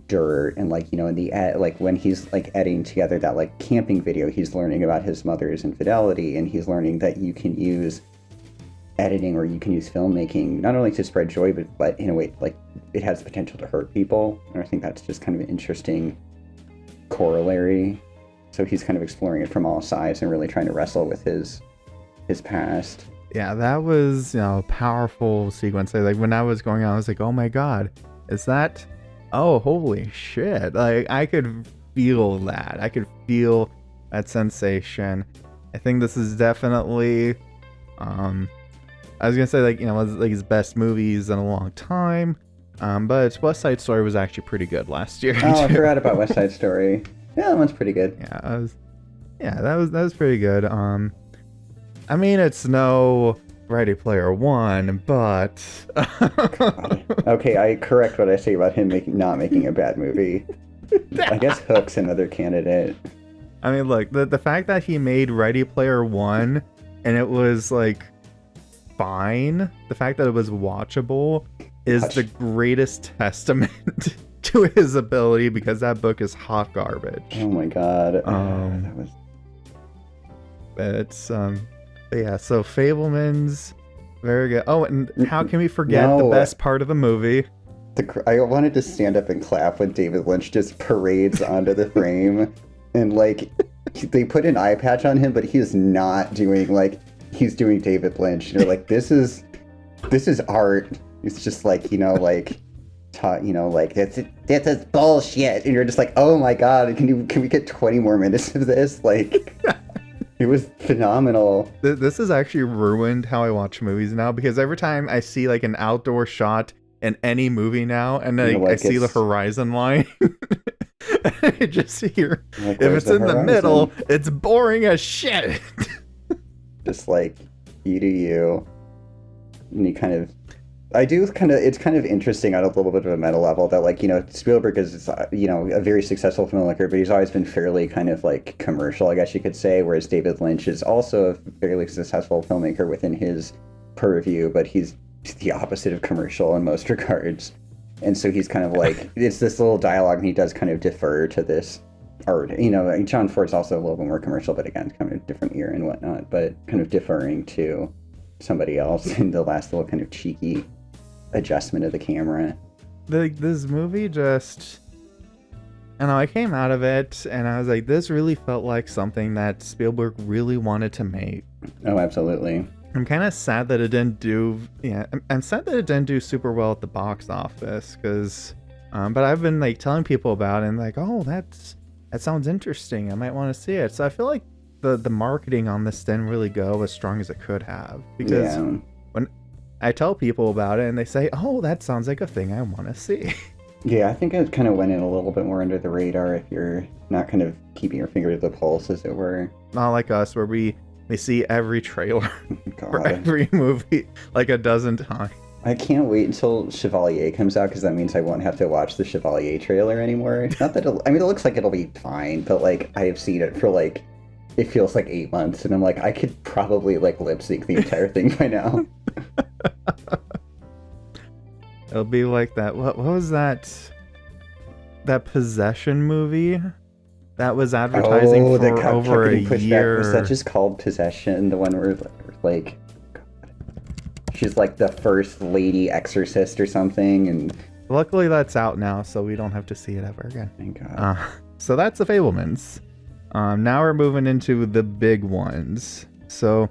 dirt, and like in the like when he's like editing together that like camping video, he's learning about his mother's infidelity, and he's learning that you can use editing or you can use filmmaking not only to spread joy, but in a way like it has the potential to hurt people. And I think that's just kind of an interesting corollary. So he's kind of exploring it from all sides and really trying to wrestle with his past. Yeah, that was a powerful sequence. Like when I was going on, I was like, oh my god, is that, oh holy shit, like I could feel that. I could feel that sensation. I think this is definitely I was gonna say like like his best movies in a long time, but West Side Story was actually pretty good last year. Oh, I forgot about West Side Story. Yeah, that one's pretty good. That was pretty good. I mean, it's no Ready Player One, but okay, I correct what I say about him not making a bad movie. I guess Hook's another candidate. I mean, look, the fact that he made Ready Player One and it was like fine, the fact that it was watchable is the greatest testament to his ability, because that book is hot garbage. Oh my god. That was... It's yeah, so Fabelmans, very good. Oh, and how can we forget the best part of the movie? I wanted to stand up and clap when David Lynch just parades onto the frame, and like they put an eye patch on him, but he is not doing like he's doing David Lynch. You're like, this is art. It's just like like like this is bullshit, and you're just like, oh my god, can we get 20 more minutes of this? Like. It was phenomenal. This has actually ruined how I watch movies now, because every time I see like an outdoor shot in any movie now, and I see the horizon line, I just hear, like, if it's in the middle, it's boring as shit. Just like, you do you. And you kind of... it's kind of interesting on a little bit of a meta level that like, Spielberg is, a very successful filmmaker, but he's always been fairly kind of like commercial, I guess you could say, whereas David Lynch is also a fairly successful filmmaker within his purview, but he's the opposite of commercial in most regards. And so he's kind of like, it's this little dialogue, and he does kind of defer to this art. John Ford's also a little bit more commercial, but again, kind of different ear and whatnot, but kind of deferring to somebody else in the last little kind of cheeky adjustment of the camera. This movie just, I came out of it and I was like, this really felt like something that Spielberg really wanted to make. Oh, absolutely. I'm kind of sad that it didn't do, I'm sad that it didn't do super well at the box office, because, but I've been like telling people about it and like, oh, that sounds interesting, I might want to see it. So I feel like the marketing on this didn't really go as strong as it could have, because when I tell people about it and they say, oh, that sounds like a thing I want to see. Yeah, I think it kind of went in a little bit more under the radar if you're not kind of keeping your finger to the pulse, as it were. Not like us, where we We see every trailer for God. every movie like a dozen times. I can't wait until Chevalier comes out because that means I won't have to watch the Chevalier trailer anymore. Not that I mean, it looks like it'll be fine, but like I have seen it for like it feels like 8 months, and I'm like I could probably like lip sync the entire thing by now. It'll be like that. What was that? That Possession movie that was advertising that for kept over a getting pushed year. back. Was that just called Possession? The one where like she's like the first lady exorcist or something, and Luckily, that's out now, so we don't have to see it ever again. thank God. So that's the Fabelmans. Now we're moving into the big ones. So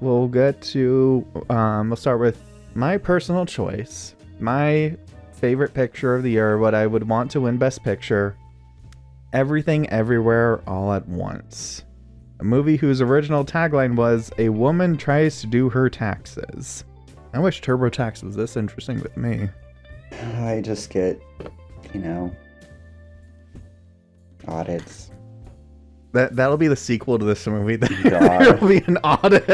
we'll get to. We'll start with my personal choice. My favorite picture of the year, what I would want to win Best Picture, Everything Everywhere All at Once. A movie whose original tagline was, "A woman tries to do her taxes." I wish TurboTax was this interesting with me. I just get, audits. That'll be the sequel to this movie. God. There'll be an audit.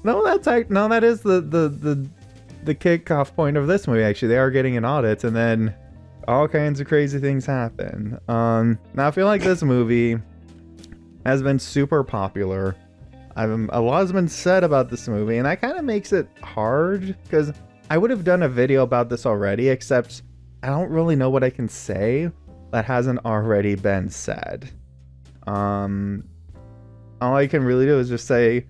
That is the kickoff point of this movie. Actually, they are getting an audit, and then all kinds of crazy things happen. Now I feel like this movie has been super popular. A lot has been said about this movie, and that kind of makes it hard because I would have done a video about this already, except I don't really know what I can say that hasn't already been said. All I can really do is just say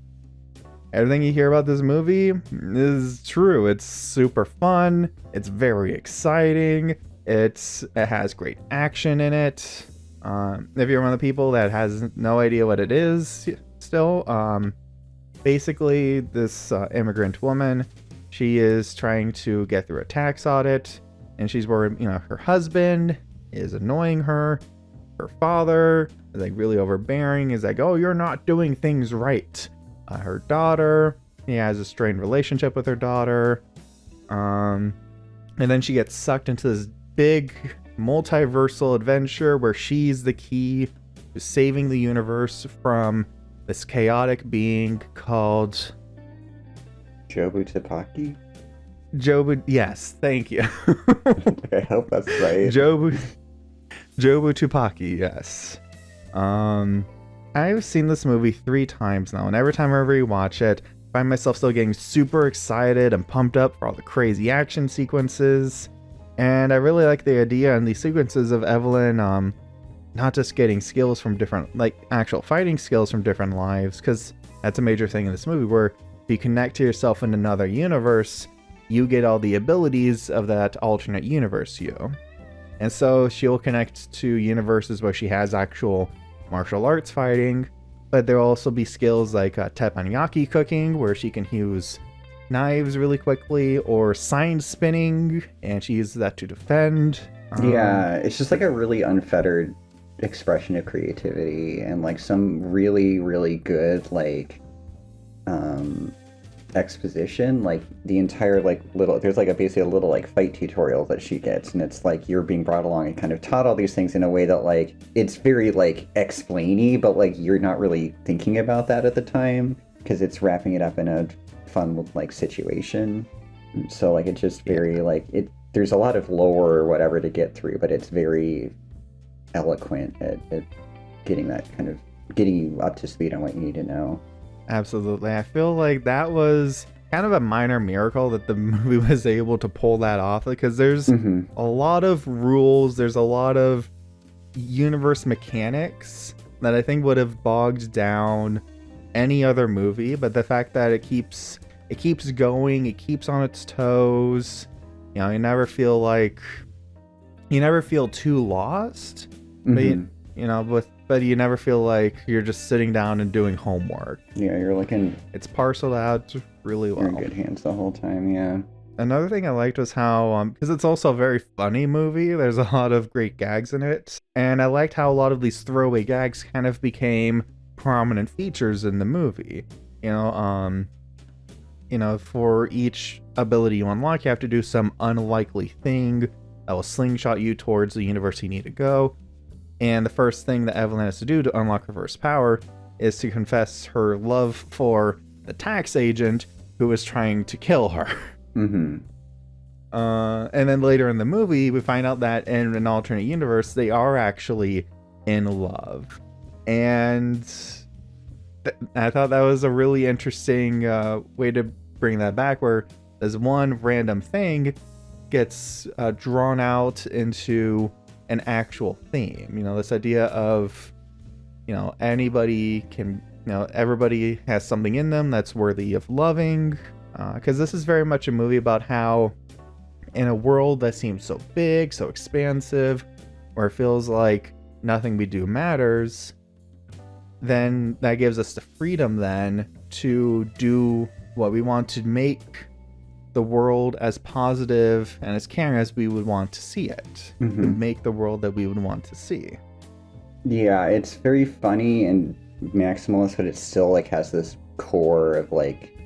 everything you hear about this movie is true. It's super fun. It's very exciting. It has great action in it. If you're one of the people that has no idea what it is still, basically this immigrant woman, she is trying to get through a tax audit, and she's worried, her husband is annoying her. Her father is like really overbearing, is like, oh, you're not doing things right. Her daughter, he has a strained relationship with her daughter. And then she gets sucked into this big multiversal adventure where she's the key to saving the universe from this chaotic being called Jobu Tupaki? Yes, thank you. I hope that's right. Jobu Tupaki, yes. I've seen this movie 3 times now, and every time I rewatch it, I find myself still getting super excited and pumped up for all the crazy action sequences. And I really like the idea and the sequences of Evelyn, not just getting skills from different, like actual fighting skills from different lives, because that's a major thing in this movie, where if you connect to yourself in another universe, you get all the abilities of that alternate universe you. And so she'll connect to universes where she has actual martial arts fighting, but there'll also be skills like teppanyaki cooking, where she can use knives really quickly, or sign spinning, and she uses that to defend. Yeah, it's just like a really unfettered expression of creativity, and like some really, really good exposition. Like the entire there's basically a little fight tutorial that she gets, and it's like you're being brought along and kind of taught all these things in a way that it's very explainy, but you're not really thinking about that at the time because it's wrapping it up in a fun situation. So it's just very there's a lot of lore or whatever to get through, but it's very eloquent at getting you up to speed on what you need to know. Absolutely. I feel like that was kind of a minor miracle that the movie was able to pull that off, because there's a lot of rules, there's a lot of universe mechanics that I think would have bogged down any other movie, but the fact that it keeps going, it keeps on its toes, you never feel too lost, but you never feel like you're just sitting down and doing homework. Yeah, you're it's parceled out really well. You're in good hands the whole time. Yeah. Another thing I liked was how, because it's also a very funny movie, there's a lot of great gags in it, and I liked how a lot of these throwaway gags kind of became prominent features in the movie. For each ability you unlock, you have to do some unlikely thing that will slingshot you towards the universe you need to go. And the first thing that Evelyn has to do to unlock her first power is to confess her love for the tax agent who was trying to kill her. Mm-hmm. And then later in the movie, we find out that in an alternate universe, they are actually in love. And I thought that was a really interesting way to bring that back, where this one random thing gets drawn out into an actual theme. You know, this idea of, you know, anybody can, you know, everybody has something in them that's worthy of loving. Because this is very much a movie about how, in a world that seems so big, so expansive, where it feels like nothing we do matters, then that gives us the freedom then to do what we want, to make the world as positive and as caring as we would want to see it. Mm-hmm. To make the world that we would want to see. Yeah, it's very funny and maximalist, but it still like has this core of like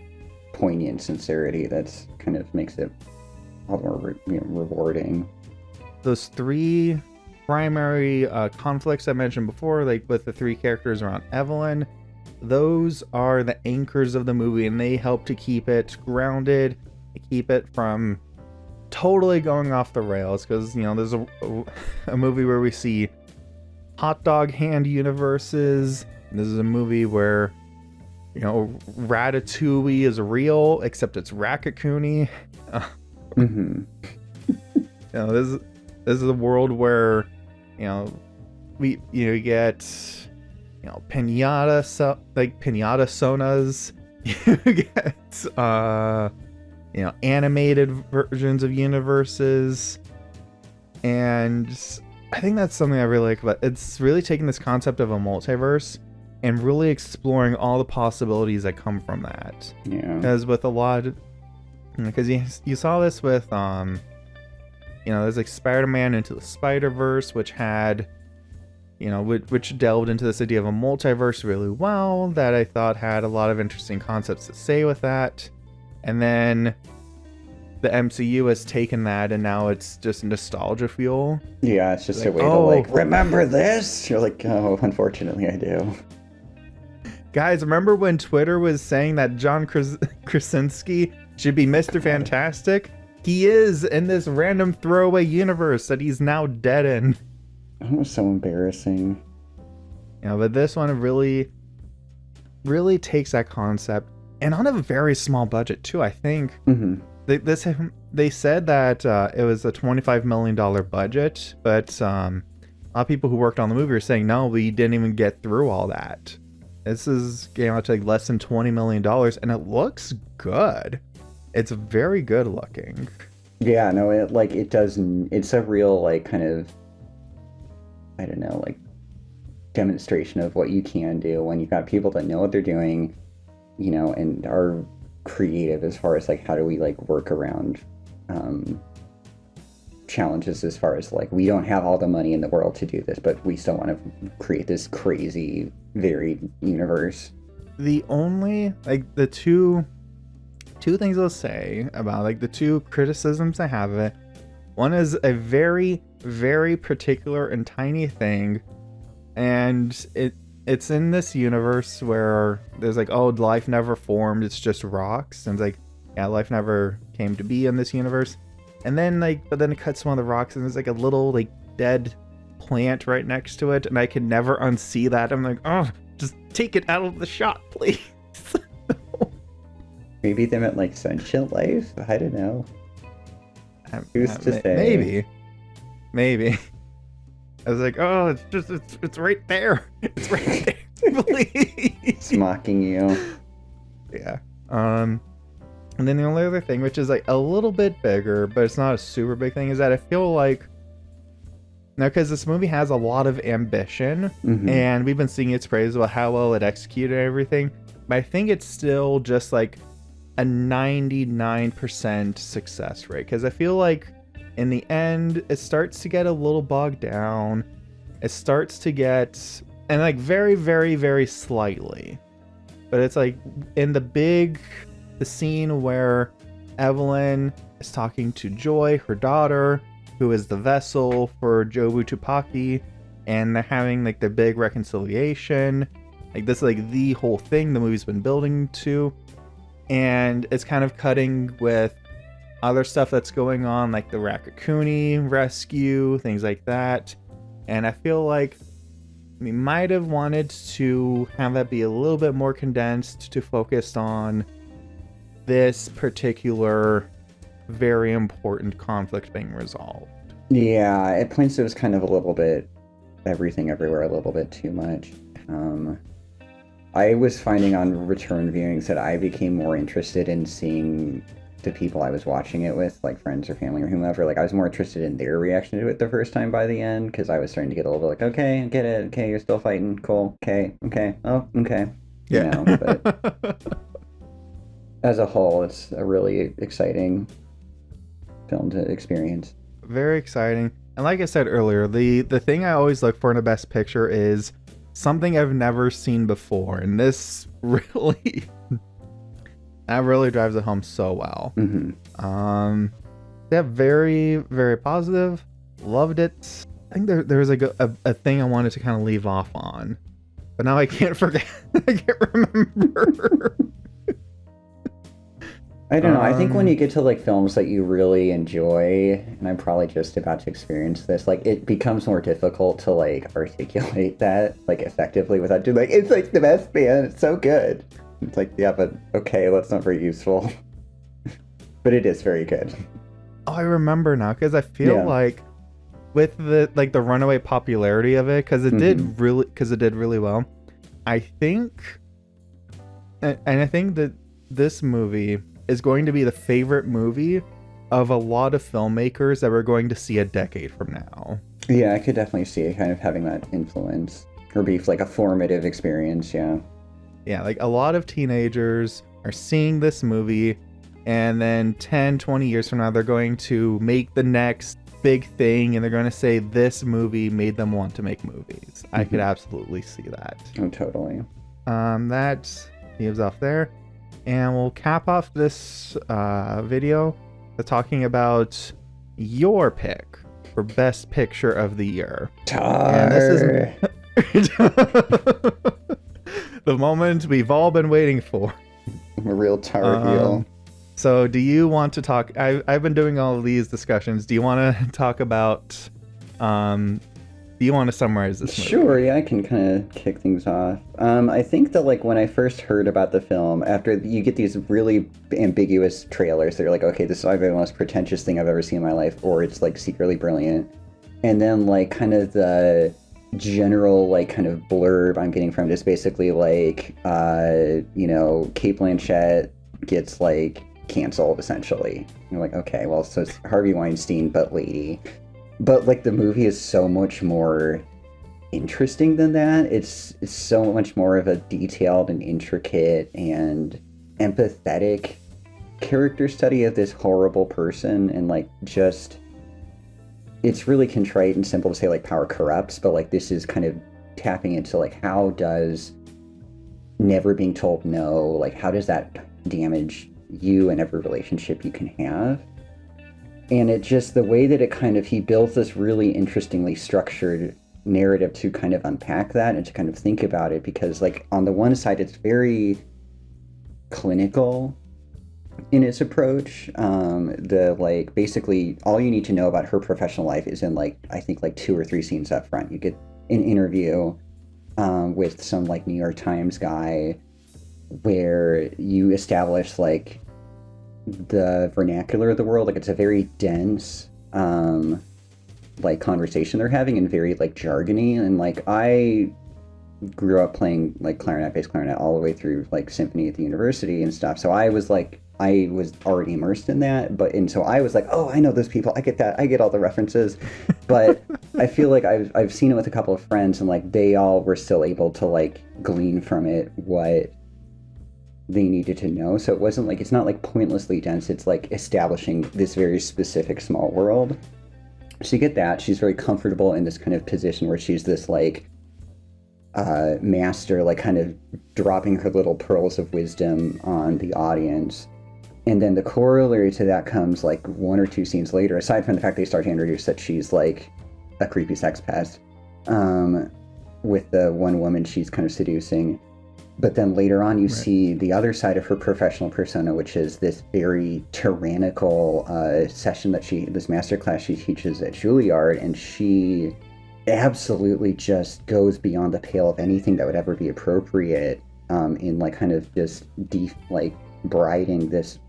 poignant sincerity that's kind of makes it all more rewarding. Those three primary conflicts I mentioned before, like with the three characters around Evelyn, those are the anchors of the movie, and they help to keep it grounded, keep it from totally going off the rails. Because, you know, there's a movie where we see hot dog hand universes. This is a movie where, you know, Ratatouille is real, except it's Raccacoonie. Mm-hmm. You know, this is a world where, you know, you get, you know, pinata sonas. You get you know, animated versions of universes, and I think that's something I really like about it. It's really taking this concept of a multiverse and really exploring all the possibilities that come from that. Yeah. Because with a lot, because you saw this with you know, there's like Spider-Man Into the Spider-Verse, which had, you know, which delved into this idea of a multiverse really well, that I thought had a lot of interesting concepts to say with that. And then the MCU has taken that, and now it's just nostalgia fuel. Yeah, it's just like, a way to like, remember this? You're like, oh, unfortunately I do. Guys, remember when Twitter was saying that John Krasinski should be Mr. Fantastic? He is in this random throwaway universe that he's now dead in. That was so embarrassing. You know, but this one really, really takes that concept, and on a very small budget too, I think. Mm-hmm. They said that it was a $25 million budget, but a lot of people who worked on the movie are saying, no, we didn't even get through all that. This is getting out to like less than $20 million, and it looks good. It's very good looking. Yeah, no, it doesn't. It's a real like kind of, I don't know, like demonstration of what you can do when you've got people that know what they're doing, you know, and are creative as far as like how do we like work around challenges, as far as like we don't have all the money in the world to do this, but we still want to create this crazy varied universe. The only like the two things I'll say about like the two criticisms I have of it, one is a very, very particular and tiny thing, and it's in this universe where there's like, oh, life never formed, it's just rocks. And it's like, yeah, life never came to be in this universe. And then like, but then it cuts one of the rocks and there's like a little like dead plant right next to it. And I can never unsee that. I'm like, oh, just take it out of the shot, please. Maybe they meant like sentient life? I don't know. Who's to say? Maybe. I was like, oh, it's right there. It's right there. Please. It's mocking you. Yeah. And then the only other thing, which is like a little bit bigger, but it's not a super big thing, is that I feel like, now because this movie has a lot of ambition, Mm-hmm. and we've been seeing its praise about how well it executed everything, but I think it's still just like a 99% success rate, because I feel like in the end it starts to get a little bogged down. It starts to get, and like very, very, very slightly, but it's like in the scene where Evelyn is talking to Joy, her daughter, who is the vessel for Jobu Tupaki, and they're having like the big reconciliation. Like this is like the whole thing the movie's been building to, and it's kind of cutting with other stuff that's going on, like the Rakakuni rescue, things like that. And I feel like we might have wanted to have that be a little bit more condensed to focus on this particular very important conflict being resolved. Yeah, at points it was kind of a little bit everything everywhere, a little bit too much. I was finding on return viewings that I became more interested in seeing the people I was watching it with, like friends or family or whomever. Like I was more interested in their reaction to it the first time by the end, because I was starting to get a little bit like, okay, I get it. Okay, you're still fighting. Cool. Okay. Oh, okay. Yeah. You know, but as a whole, it's a really exciting film to experience. Very exciting. And like I said earlier, the thing I always look for in a best picture is something I've never seen before. And this really that really drives it home so well. Mm-hmm. Yeah, very, very positive. Loved it. I think there was like a thing I wanted to kind of leave off on, but now I can't forget. I can't remember. I don't know. I think when you get to like films that you really enjoy, and I'm probably just about to experience this, like it becomes more difficult to like articulate that like effectively without doing like, it's like the best band. It's so good. It's like, yeah, but okay, that's not very useful. But it is very good. Oh, I remember now, because I feel like with the runaway popularity of it, because it did really well. I think, and I think that this movie is going to be the favorite movie of a lot of filmmakers that we're going to see a decade from now. Yeah, I could definitely see it kind of having that influence or be like a formative experience. Yeah. Yeah, like a lot of teenagers are seeing this movie, and then 10, 20 years from now, they're going to make the next big thing, and they're going to say this movie made them want to make movies. I could absolutely see that. Oh, totally. That leaves off there. And we'll cap off this video by talking about your pick for Best Picture of the Year. And this is the moment we've all been waiting for. A real Tar Heel. So do you want to talk... I've been doing all of these discussions. Do you want to talk about... do you want to summarize this movie? Sure, yeah, I can kind of kick things off. I think that like when I first heard about the film, after you get these really ambiguous trailers, they're like, okay, this is either the most pretentious thing I've ever seen in my life, or it's like secretly brilliant. And then like kind of the general like kind of blurb I'm getting from it is basically like, Cate Blanchett gets like canceled essentially. You're like, okay, well, so it's Harvey Weinstein, but lady. But like the movie is so much more interesting than that. It's so much more of a detailed and intricate and empathetic character study of this horrible person, and like just it's really contrite and simple to say like power corrupts, but like this is kind of tapping into like how does never being told no, like how does that damage you and every relationship you can have. And it just, the way that it kind of, he builds this really interestingly structured narrative to kind of unpack that and to kind of think about it, because like on the one side, it's very clinical in its approach. Basically all you need to know about her professional life is in like, I think like 2 or 3 scenes up front. You get an interview with some like New York Times guy where you establish like the vernacular of the world. Like it's a very dense like conversation they're having, and very like jargony. And like I grew up playing like bass clarinet all the way through like symphony at the university and stuff, so I was already immersed in that. And so I was like, oh, I know those people, I get that, I get all the references. But I feel like I've seen it with a couple of friends, and like they all were still able to like glean from it what they needed to know. So it wasn't like, it's not like pointlessly dense, it's like establishing this very specific small world. So you get that. She's very comfortable in this kind of position where she's this like master, like kind of dropping her little pearls of wisdom on the audience. And then the corollary to that comes like 1 or 2 scenes later, aside from the fact they start to introduce that she's like a creepy sex pest with the one woman she's kind of seducing. But then later on, you see the other side of her professional persona, which is this very tyrannical session this masterclass she teaches at Juilliard, and she absolutely just goes beyond the pale of anything that would ever be appropriate in like kind of just briding this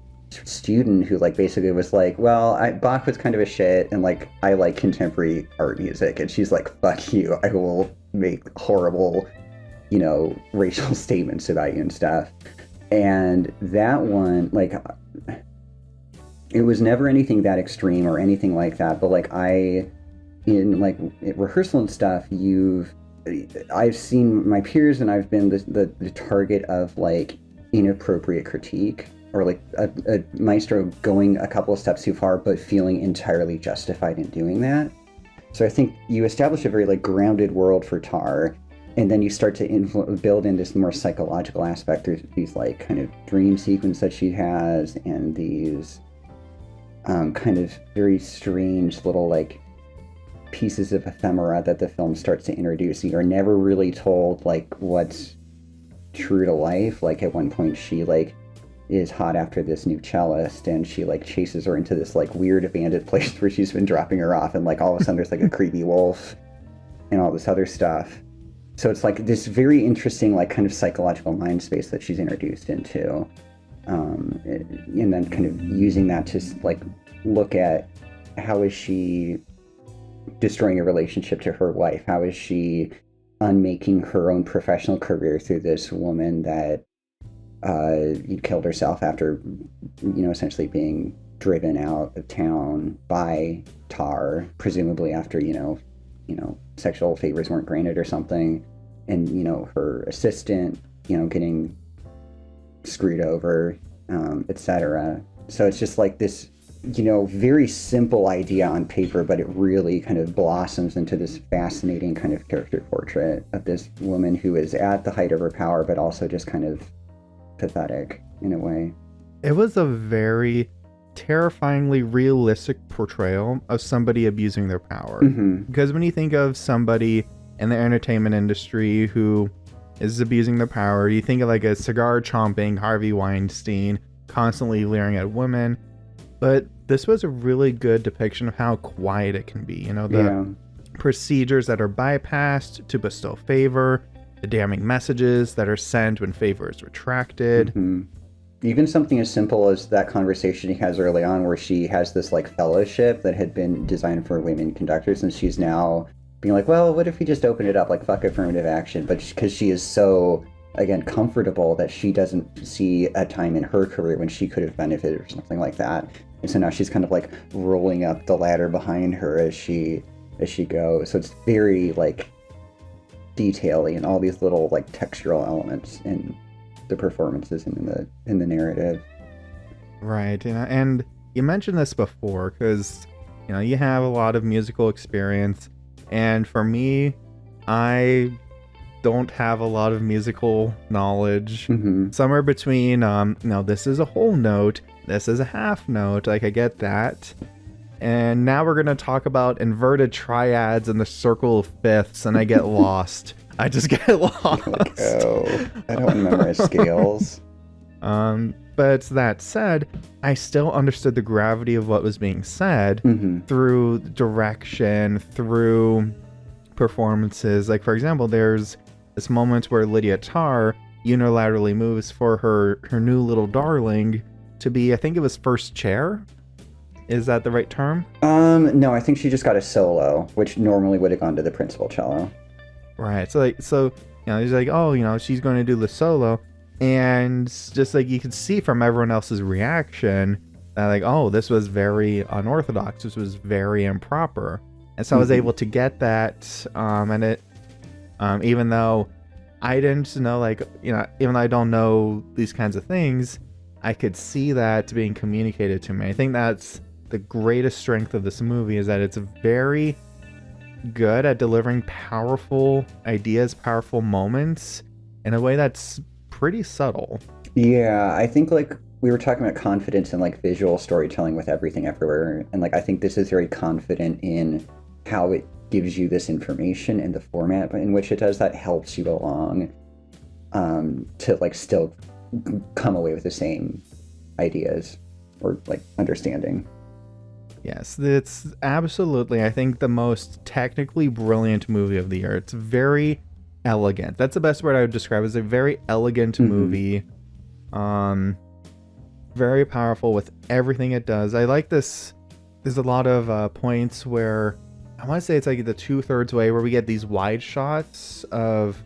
student who like basically was like, well, Bach was kind of a shit, and like I like contemporary art music, and she's like, fuck you, I will make horrible, you know, racial statements about you and stuff. And that one, like, it was never anything that extreme or anything like that, but like in like rehearsal and stuff, I've seen my peers and I've been the target of like inappropriate critique, or like a maestro going a couple of steps too far but feeling entirely justified in doing that. So I think you establish a very like grounded world for Tar, and then you start to build in this more psychological aspect. There's these like kind of dream sequence that she has, and these kind of very strange little like pieces of ephemera that the film starts to introduce. You're never really told like what's true to life. Like at one point she like is hot after this new cellist, and she like chases her into this like weird abandoned place where she's been dropping her off, and like all of a sudden there's like a creepy wolf and all this other stuff. So it's like this very interesting like kind of psychological mind space that she's introduced into, and then kind of using that to like look at how is she destroying a relationship to her wife, how is she unmaking her own professional career through this woman that killed herself after, you know, essentially being driven out of town by Tar, presumably after, you know, sexual favors weren't granted or something, and, you know, her assistant, you know, getting screwed over, etc. So it's just like this, you know, very simple idea on paper, but it really kind of blossoms into this fascinating kind of character portrait of this woman who is at the height of her power, but also just kind of pathetic in a way. It was a very terrifyingly realistic portrayal of somebody abusing their power. Mm-hmm. Because when you think of somebody in the entertainment industry who is abusing their power, you think of like a cigar chomping Harvey Weinstein constantly leering at women. But this was a really good depiction of how quiet it can be. You know, the procedures that are bypassed to bestow favor, the damning messages that are sent when favor is retracted. Mm-hmm. Even something as simple as that conversation he has early on where she has this like fellowship that had been designed for women conductors, and she's now being like, well, what if we just open it up, like fuck affirmative action? But because she is so, again, comfortable that she doesn't see a time in her career when she could have benefited or something like that. And so now she's kind of like rolling up the ladder behind her as she goes. So it's very like detailing and all these little like textural elements in the performances and in the narrative. Right, and you mentioned this before because, you know, you have a lot of musical experience, and for me, I don't have a lot of musical knowledge. Mm-hmm. Somewhere between, now this is a whole note, this is a half note, like I get that. And now we're going to talk about inverted triads and the circle of fifths, and I get lost. I just get lost. Like, oh, I don't memorize scales. But that said, I still understood the gravity of what was being said through direction, through performances. Like, for example, there's this moment where Lydia Tarr unilaterally moves for her new little darling to be, I think it was first chair. Is that the right term? No, I think she just got a solo, which normally would have gone to the principal cello. Right. So, you know, he's like, oh, you know, she's going to do the solo. And just like you could see from everyone else's reaction that like, oh, this was very unorthodox. This was very improper. And so I was able to get that. And it, even though I didn't know, like, you know, even though I don't know these kinds of things, I could see that being communicated to me. I think that's the greatest strength of this movie, is that it's very good at delivering powerful ideas, powerful moments in a way that's pretty subtle. Yeah, I think like we were talking about confidence and like visual storytelling with Everything Everywhere, and like I think this is very confident in how it gives you this information and the format in which it does that helps you along. to like still come away with the same ideas or like understanding. Yes, it's absolutely, I think, the most technically brilliant movie of the year. It's very elegant. That's the best word I would describe. It's a very elegant movie. Very powerful with everything it does. I like this. There's a lot of points where I want to say it's like the 2/3 way where we get these wide shots of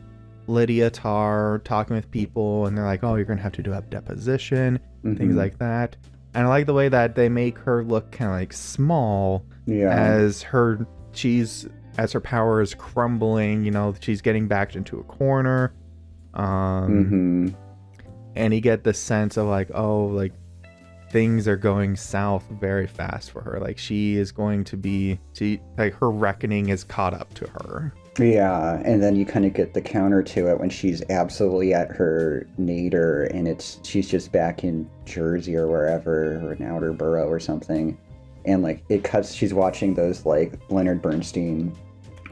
Lydia Tarr talking with people, and they're like, "Oh, you're gonna have to do a deposition," things like that. And I like the way that they make her look kind of like small as her power is crumbling. You know, she's getting backed into a corner. And you get the sense of like, oh, like things are going south very fast for her. Like she is going to be, like her reckoning is caught up to her. Yeah, and then you kind of get the counter to it when she's absolutely at her nadir, and she's just back in Jersey or wherever, or an outer borough or something, and like it cuts. She's watching those like Leonard Bernstein,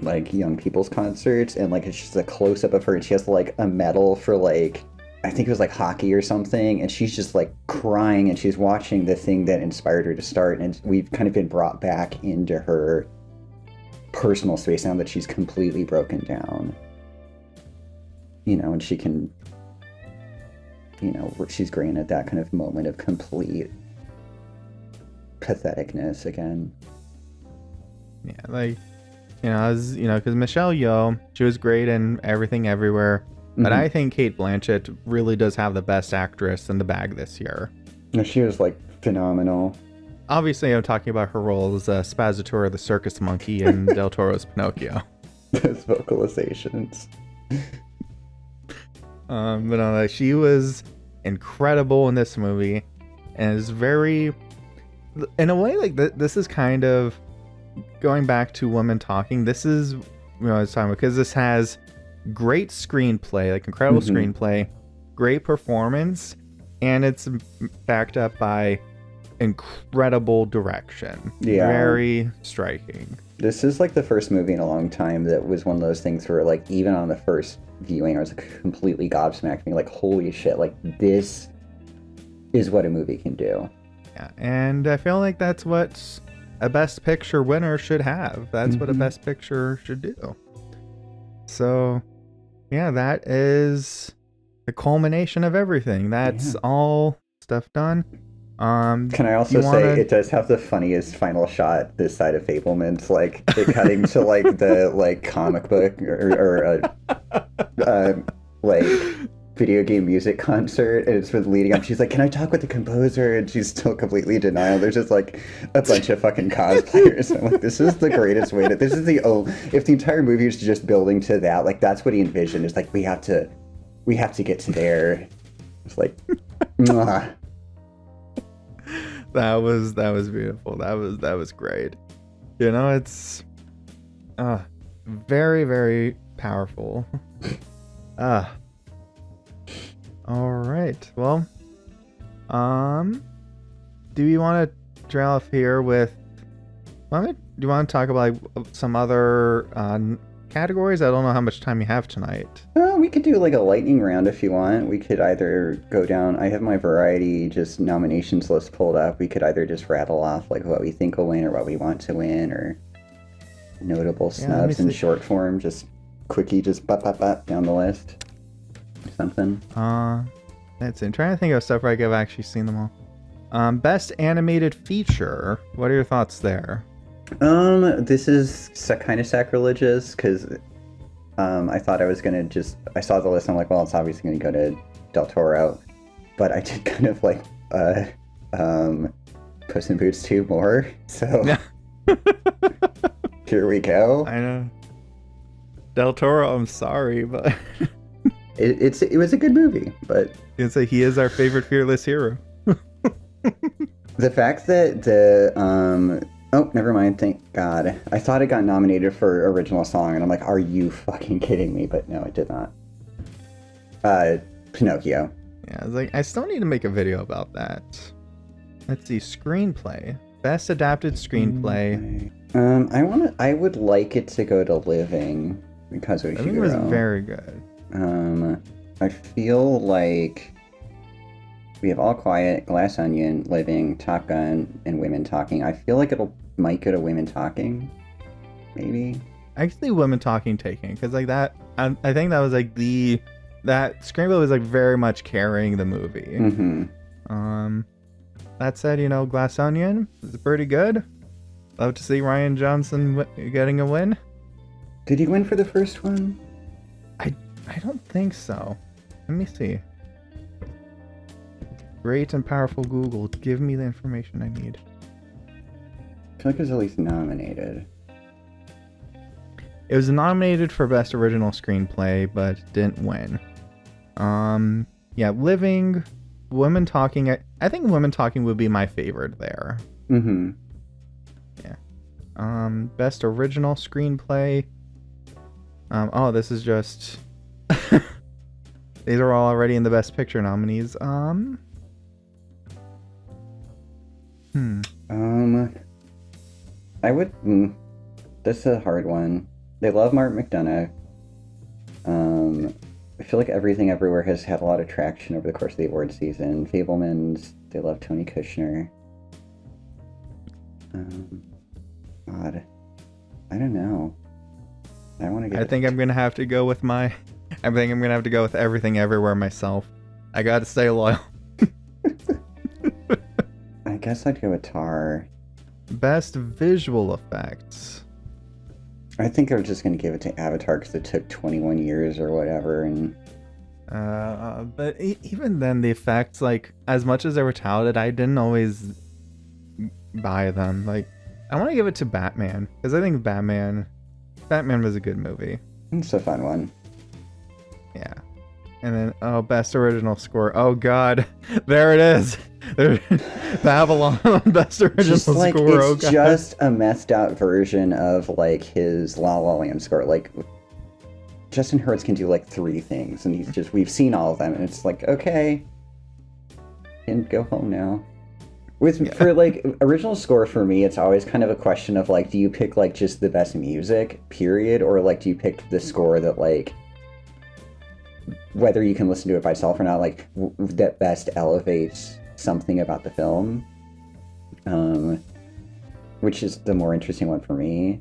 like young people's concerts, and like it's just a close up of her, and she has like a medal for like I think it was like hockey or something, and she's just like crying, and she's watching the thing that inspired her to start, and we've kind of been brought back into her personal space now that she's completely broken down, you know, and she can, you know, she's granted that kind of moment of complete patheticness again. Yeah, like, you know, because Michelle Yeoh, she was great in Everything Everywhere, but I think Cate Blanchett really does have the best actress in the bag this year. No, she was like phenomenal. Obviously, I'm talking about her role as Spazzatura the circus monkey in Del Toro's Pinocchio. Those vocalizations. But no, she was incredible in this movie, and is very, in a way, like this is kind of going back to Women Talking. This is, you know, it's time because this has great screenplay, like incredible screenplay, great performance, and it's backed up by incredible direction. Very striking. This is like the first movie in a long time that was one of those things where like even on the first viewing I was like, completely gobsmacked, being like, holy shit, like this is what a movie can do. Yeah, and I feel like that's what a Best Picture winner should have. That's what a Best Picture should do. So yeah, that is the culmination of everything. That's all stuff done. Can I also say it does have the funniest final shot this side of Fabelmans, like it cutting to like the like comic book or like video game music concert, and it's been leading up. She's like, "Can I talk with the composer?" And she's still completely in denial. There's just like a bunch of fucking cosplayers. I'm like, this is the greatest way to. This is if the entire movie is just building to that, like that's what he envisioned. Is like we have to get to there. It's like, mwah. That was beautiful. That was great. You know, it's very, very powerful. All right. Well, do you want to trail off here with? Do you want to talk about like some other categories? I don't know how much time you have tonight. We could do like a lightning round if you want. We could either go down. I have my variety just nominations list pulled up. We could either just rattle off like what we think will win or what we want to win, or notable snubs in short form. Just quickie, just bop down the list. Something. That's it. I'm trying to think of stuff where I've actually seen them all. Best animated feature. What are your thoughts there? This is kind of sacrilegious because I thought I was gonna I saw the list. I'm like, well, it's obviously gonna go to Del Toro, but I did kind of like Puss in Boots 2 more. So here we go. I know. Del Toro, I'm sorry, but it was a good movie, but he is our favorite fearless hero. The fact that oh, never mind. Thank God. I thought it got nominated for original song, and I'm like, are you fucking kidding me? But no, it did not. Pinocchio. Yeah, I was like, I still need to make a video about that. Let's see, screenplay. Best adapted screenplay. I would like it to go to Living because of Hero. It was very good. I feel like we have All Quiet, Glass Onion, Living, Top Gun, and Women Talking. I feel like might go to Women Talking, maybe. I can see Women Talking taking, because like that, I think that was like that Screenplay was like very much carrying the movie. Mm-hmm. That said, Glass Onion is pretty good. Love to see Ryan Johnson getting a win. Did he win for the first one? I don't think so. Let me see. Great and powerful Google, give me the information I need. I feel like it was at least nominated. It was nominated for Best Original Screenplay, but didn't win. Yeah, Living, Women Talking. I think Women Talking would be my favorite there. Mm-hmm. Yeah. Best Original Screenplay. Oh, this is just. These are all already in the Best Picture nominees. I would. This is a hard one. They love Martin McDonagh. I feel like Everything Everywhere has had a lot of traction over the course of the award season. Fabelmans, they love Tony Kirshner. God, I don't know. I think I'm gonna have to go with Everything Everywhere myself. I gotta stay loyal. I guess I'd go with Tar. Best visual effects. I think I'm just gonna give it to Avatar because it took 21 years or whatever, and. But even then, the effects, like, as much as they were touted, I didn't always buy them. Like, I want to give it to Batman because I think Batman was a good movie. It's a fun one. Yeah. And then, Best Original Score. Oh, God. There it is. Babylon, Best Original Score. It's just a messed out version of, like, his La La Land score. Like, Justin Hurwitz can do, like, 3 things, and we've seen all of them, and it's like, okay. Can go home now. For, like, original score for me, it's always kind of a question of, like, do you pick, like, just the best music, period, or, like, do you pick the score that, like, whether you can listen to it by itself or not, like, that best elevates something about the film, which is the more interesting one for me.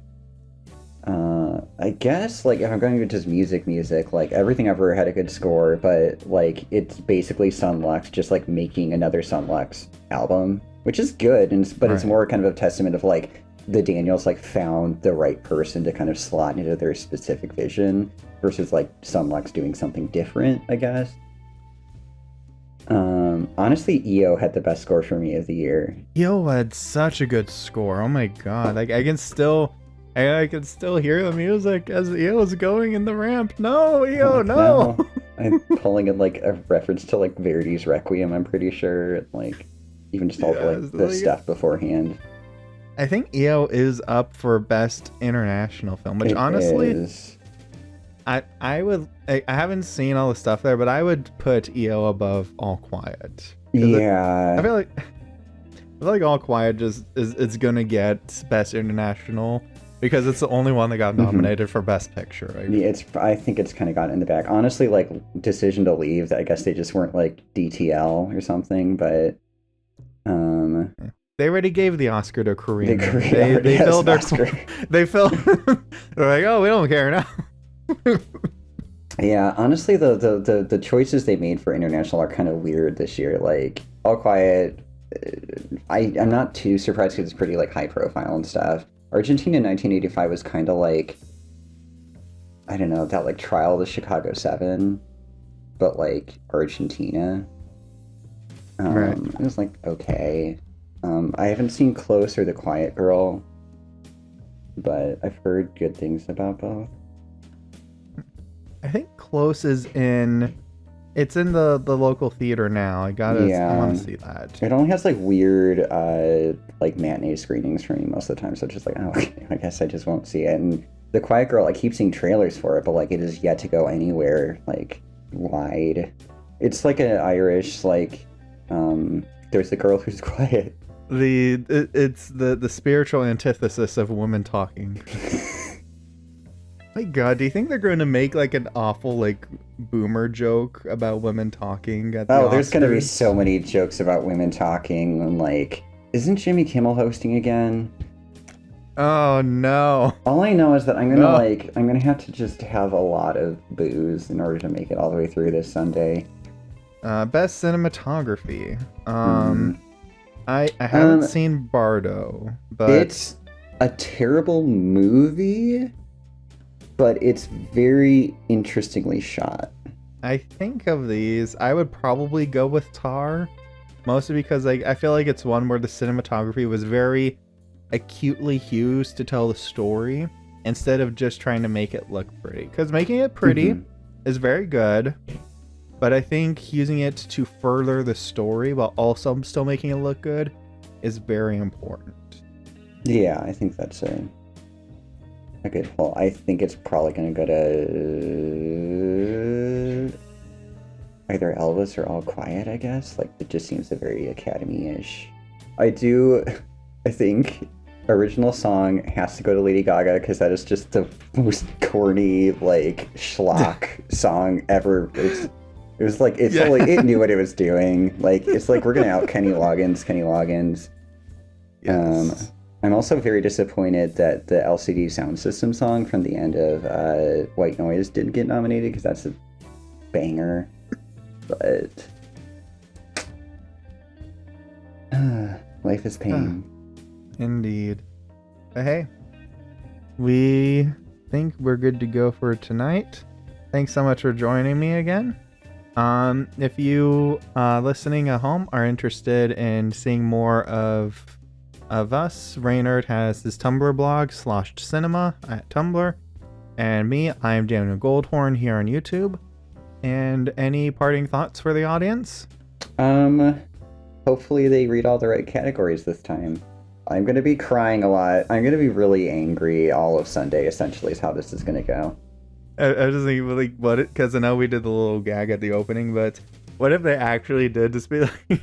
I guess, like, if I'm going to just music, like, Everything Ever had a good score, but, like, it's basically Sun Lux just, like, making another Sun Lux album, which is good, but it's more kind of a testament of, like, the Daniels, like, found the right person to kind of slot into their specific vision versus, like, Sun Lux doing something different, I guess. Honestly, EO had the best score for me of the year. EO had such a good score. Oh my god. Like, I can still hear the music as EO is going in the ramp. No, EO, no! I'm pulling in, like, a reference to, like, Verdi's Requiem, I'm pretty sure. Like, even just all the stuff beforehand. I think EO is up for Best International Film, which honestly is. I haven't seen all the stuff there, but I would put EO above All Quiet. Yeah. I feel like All Quiet just is gonna get Best International because it's the only one that got nominated for Best Picture, right? Yeah, I think it's kind of gotten in the back. Honestly, like, Decision to Leave, I guess they just weren't, like, DTL or something, but they already gave the Oscar to Korea. They filled their Oscar. They're like, oh, we don't care now. Yeah, honestly, the choices they made for international are kind of weird this year. Like, All Quiet, I'm not too surprised because it's pretty, like, high profile and stuff. Argentina 1985 was kind of like, I don't know, that, like, Trial of the Chicago 7, but, like, Argentina. Right. It was like, okay. I haven't seen Close or The Quiet Girl, but I've heard good things about both. I think Close is in the local theater now. I want to see that. It only has, like, weird like, matinee screenings for me most of the time, so it's just like, oh, okay, I guess I just won't see it. And The Quiet Girl, I keep seeing trailers for it, but, like, it is yet to go anywhere, like, wide. It's like an Irish, like, There's the Girl Who's Quiet. It's the spiritual antithesis of Women Talking. My God, do you think they're going to make like an awful like boomer joke about women talking at the Oh, there's going to be Oscars? so many jokes about women talking, and like, isn't Jimmy Kimmel hosting again? Oh no. All I know is that No. I'm gonna have to just have a lot of booze in order to make it all the way through this Sunday. Best cinematography. Hmm. I haven't Um, seen Bardo, but It's a terrible movie, but it's very interestingly shot. I think of these, I would probably go with Tar, mostly because I feel like it's one where the cinematography was very acutely used to tell the story instead of just trying to make it look pretty. Because making it pretty Mhm. is very good, but I think using it to further the story while also still making it look good is very important. Yeah, I think that's a good pull. I think it's probably gonna go to either Elvis or All Quiet, I guess. Like, it just seems a very Academy-ish. I think original song has to go to Lady Gaga because that is just the most corny, like, schlock song ever. It was like, it felt like it knew what it was doing. Like, it's like, we're gonna out Kenny Loggins. Yes. I'm also very disappointed that the LCD Sound System song from the end of White Noise didn't get nominated because that's a banger. But life is pain. Indeed. But hey, we think we're good to go for tonight. Thanks so much for joining me again. If you listening at home are interested in seeing more of us, Reynard has his Tumblr blog, Sloshed Cinema at Tumblr. And me, I am Daniel Goldhorn here on YouTube. And any parting thoughts for the audience? Hopefully they read all the right categories this time. I'm gonna be crying a lot. I'm gonna be really angry all of Sunday, essentially, is how this is gonna go. I was just thinking, like, what? Because I know we did the little gag at the opening, but what if they actually did just be like,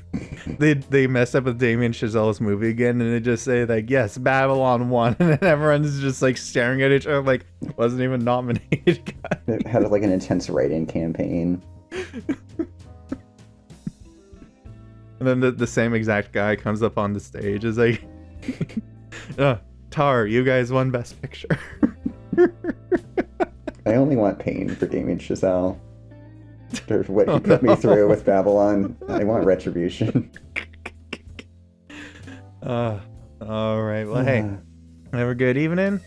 they messed up with Damien Chazelle's movie again, and they just say like, yes, Babylon won, and then everyone's just like staring at each other like, wasn't even nominated. It had like an intense write-in campaign. And then the same exact guy comes up on the stage, is like, Tar, you guys won Best Picture. I only want pain for Damien Chazelle. For what he put me through with Babylon. I want retribution. All right. Well, hey, have a good evening,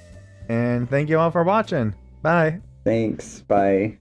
and thank you all for watching. Bye. Thanks. Bye.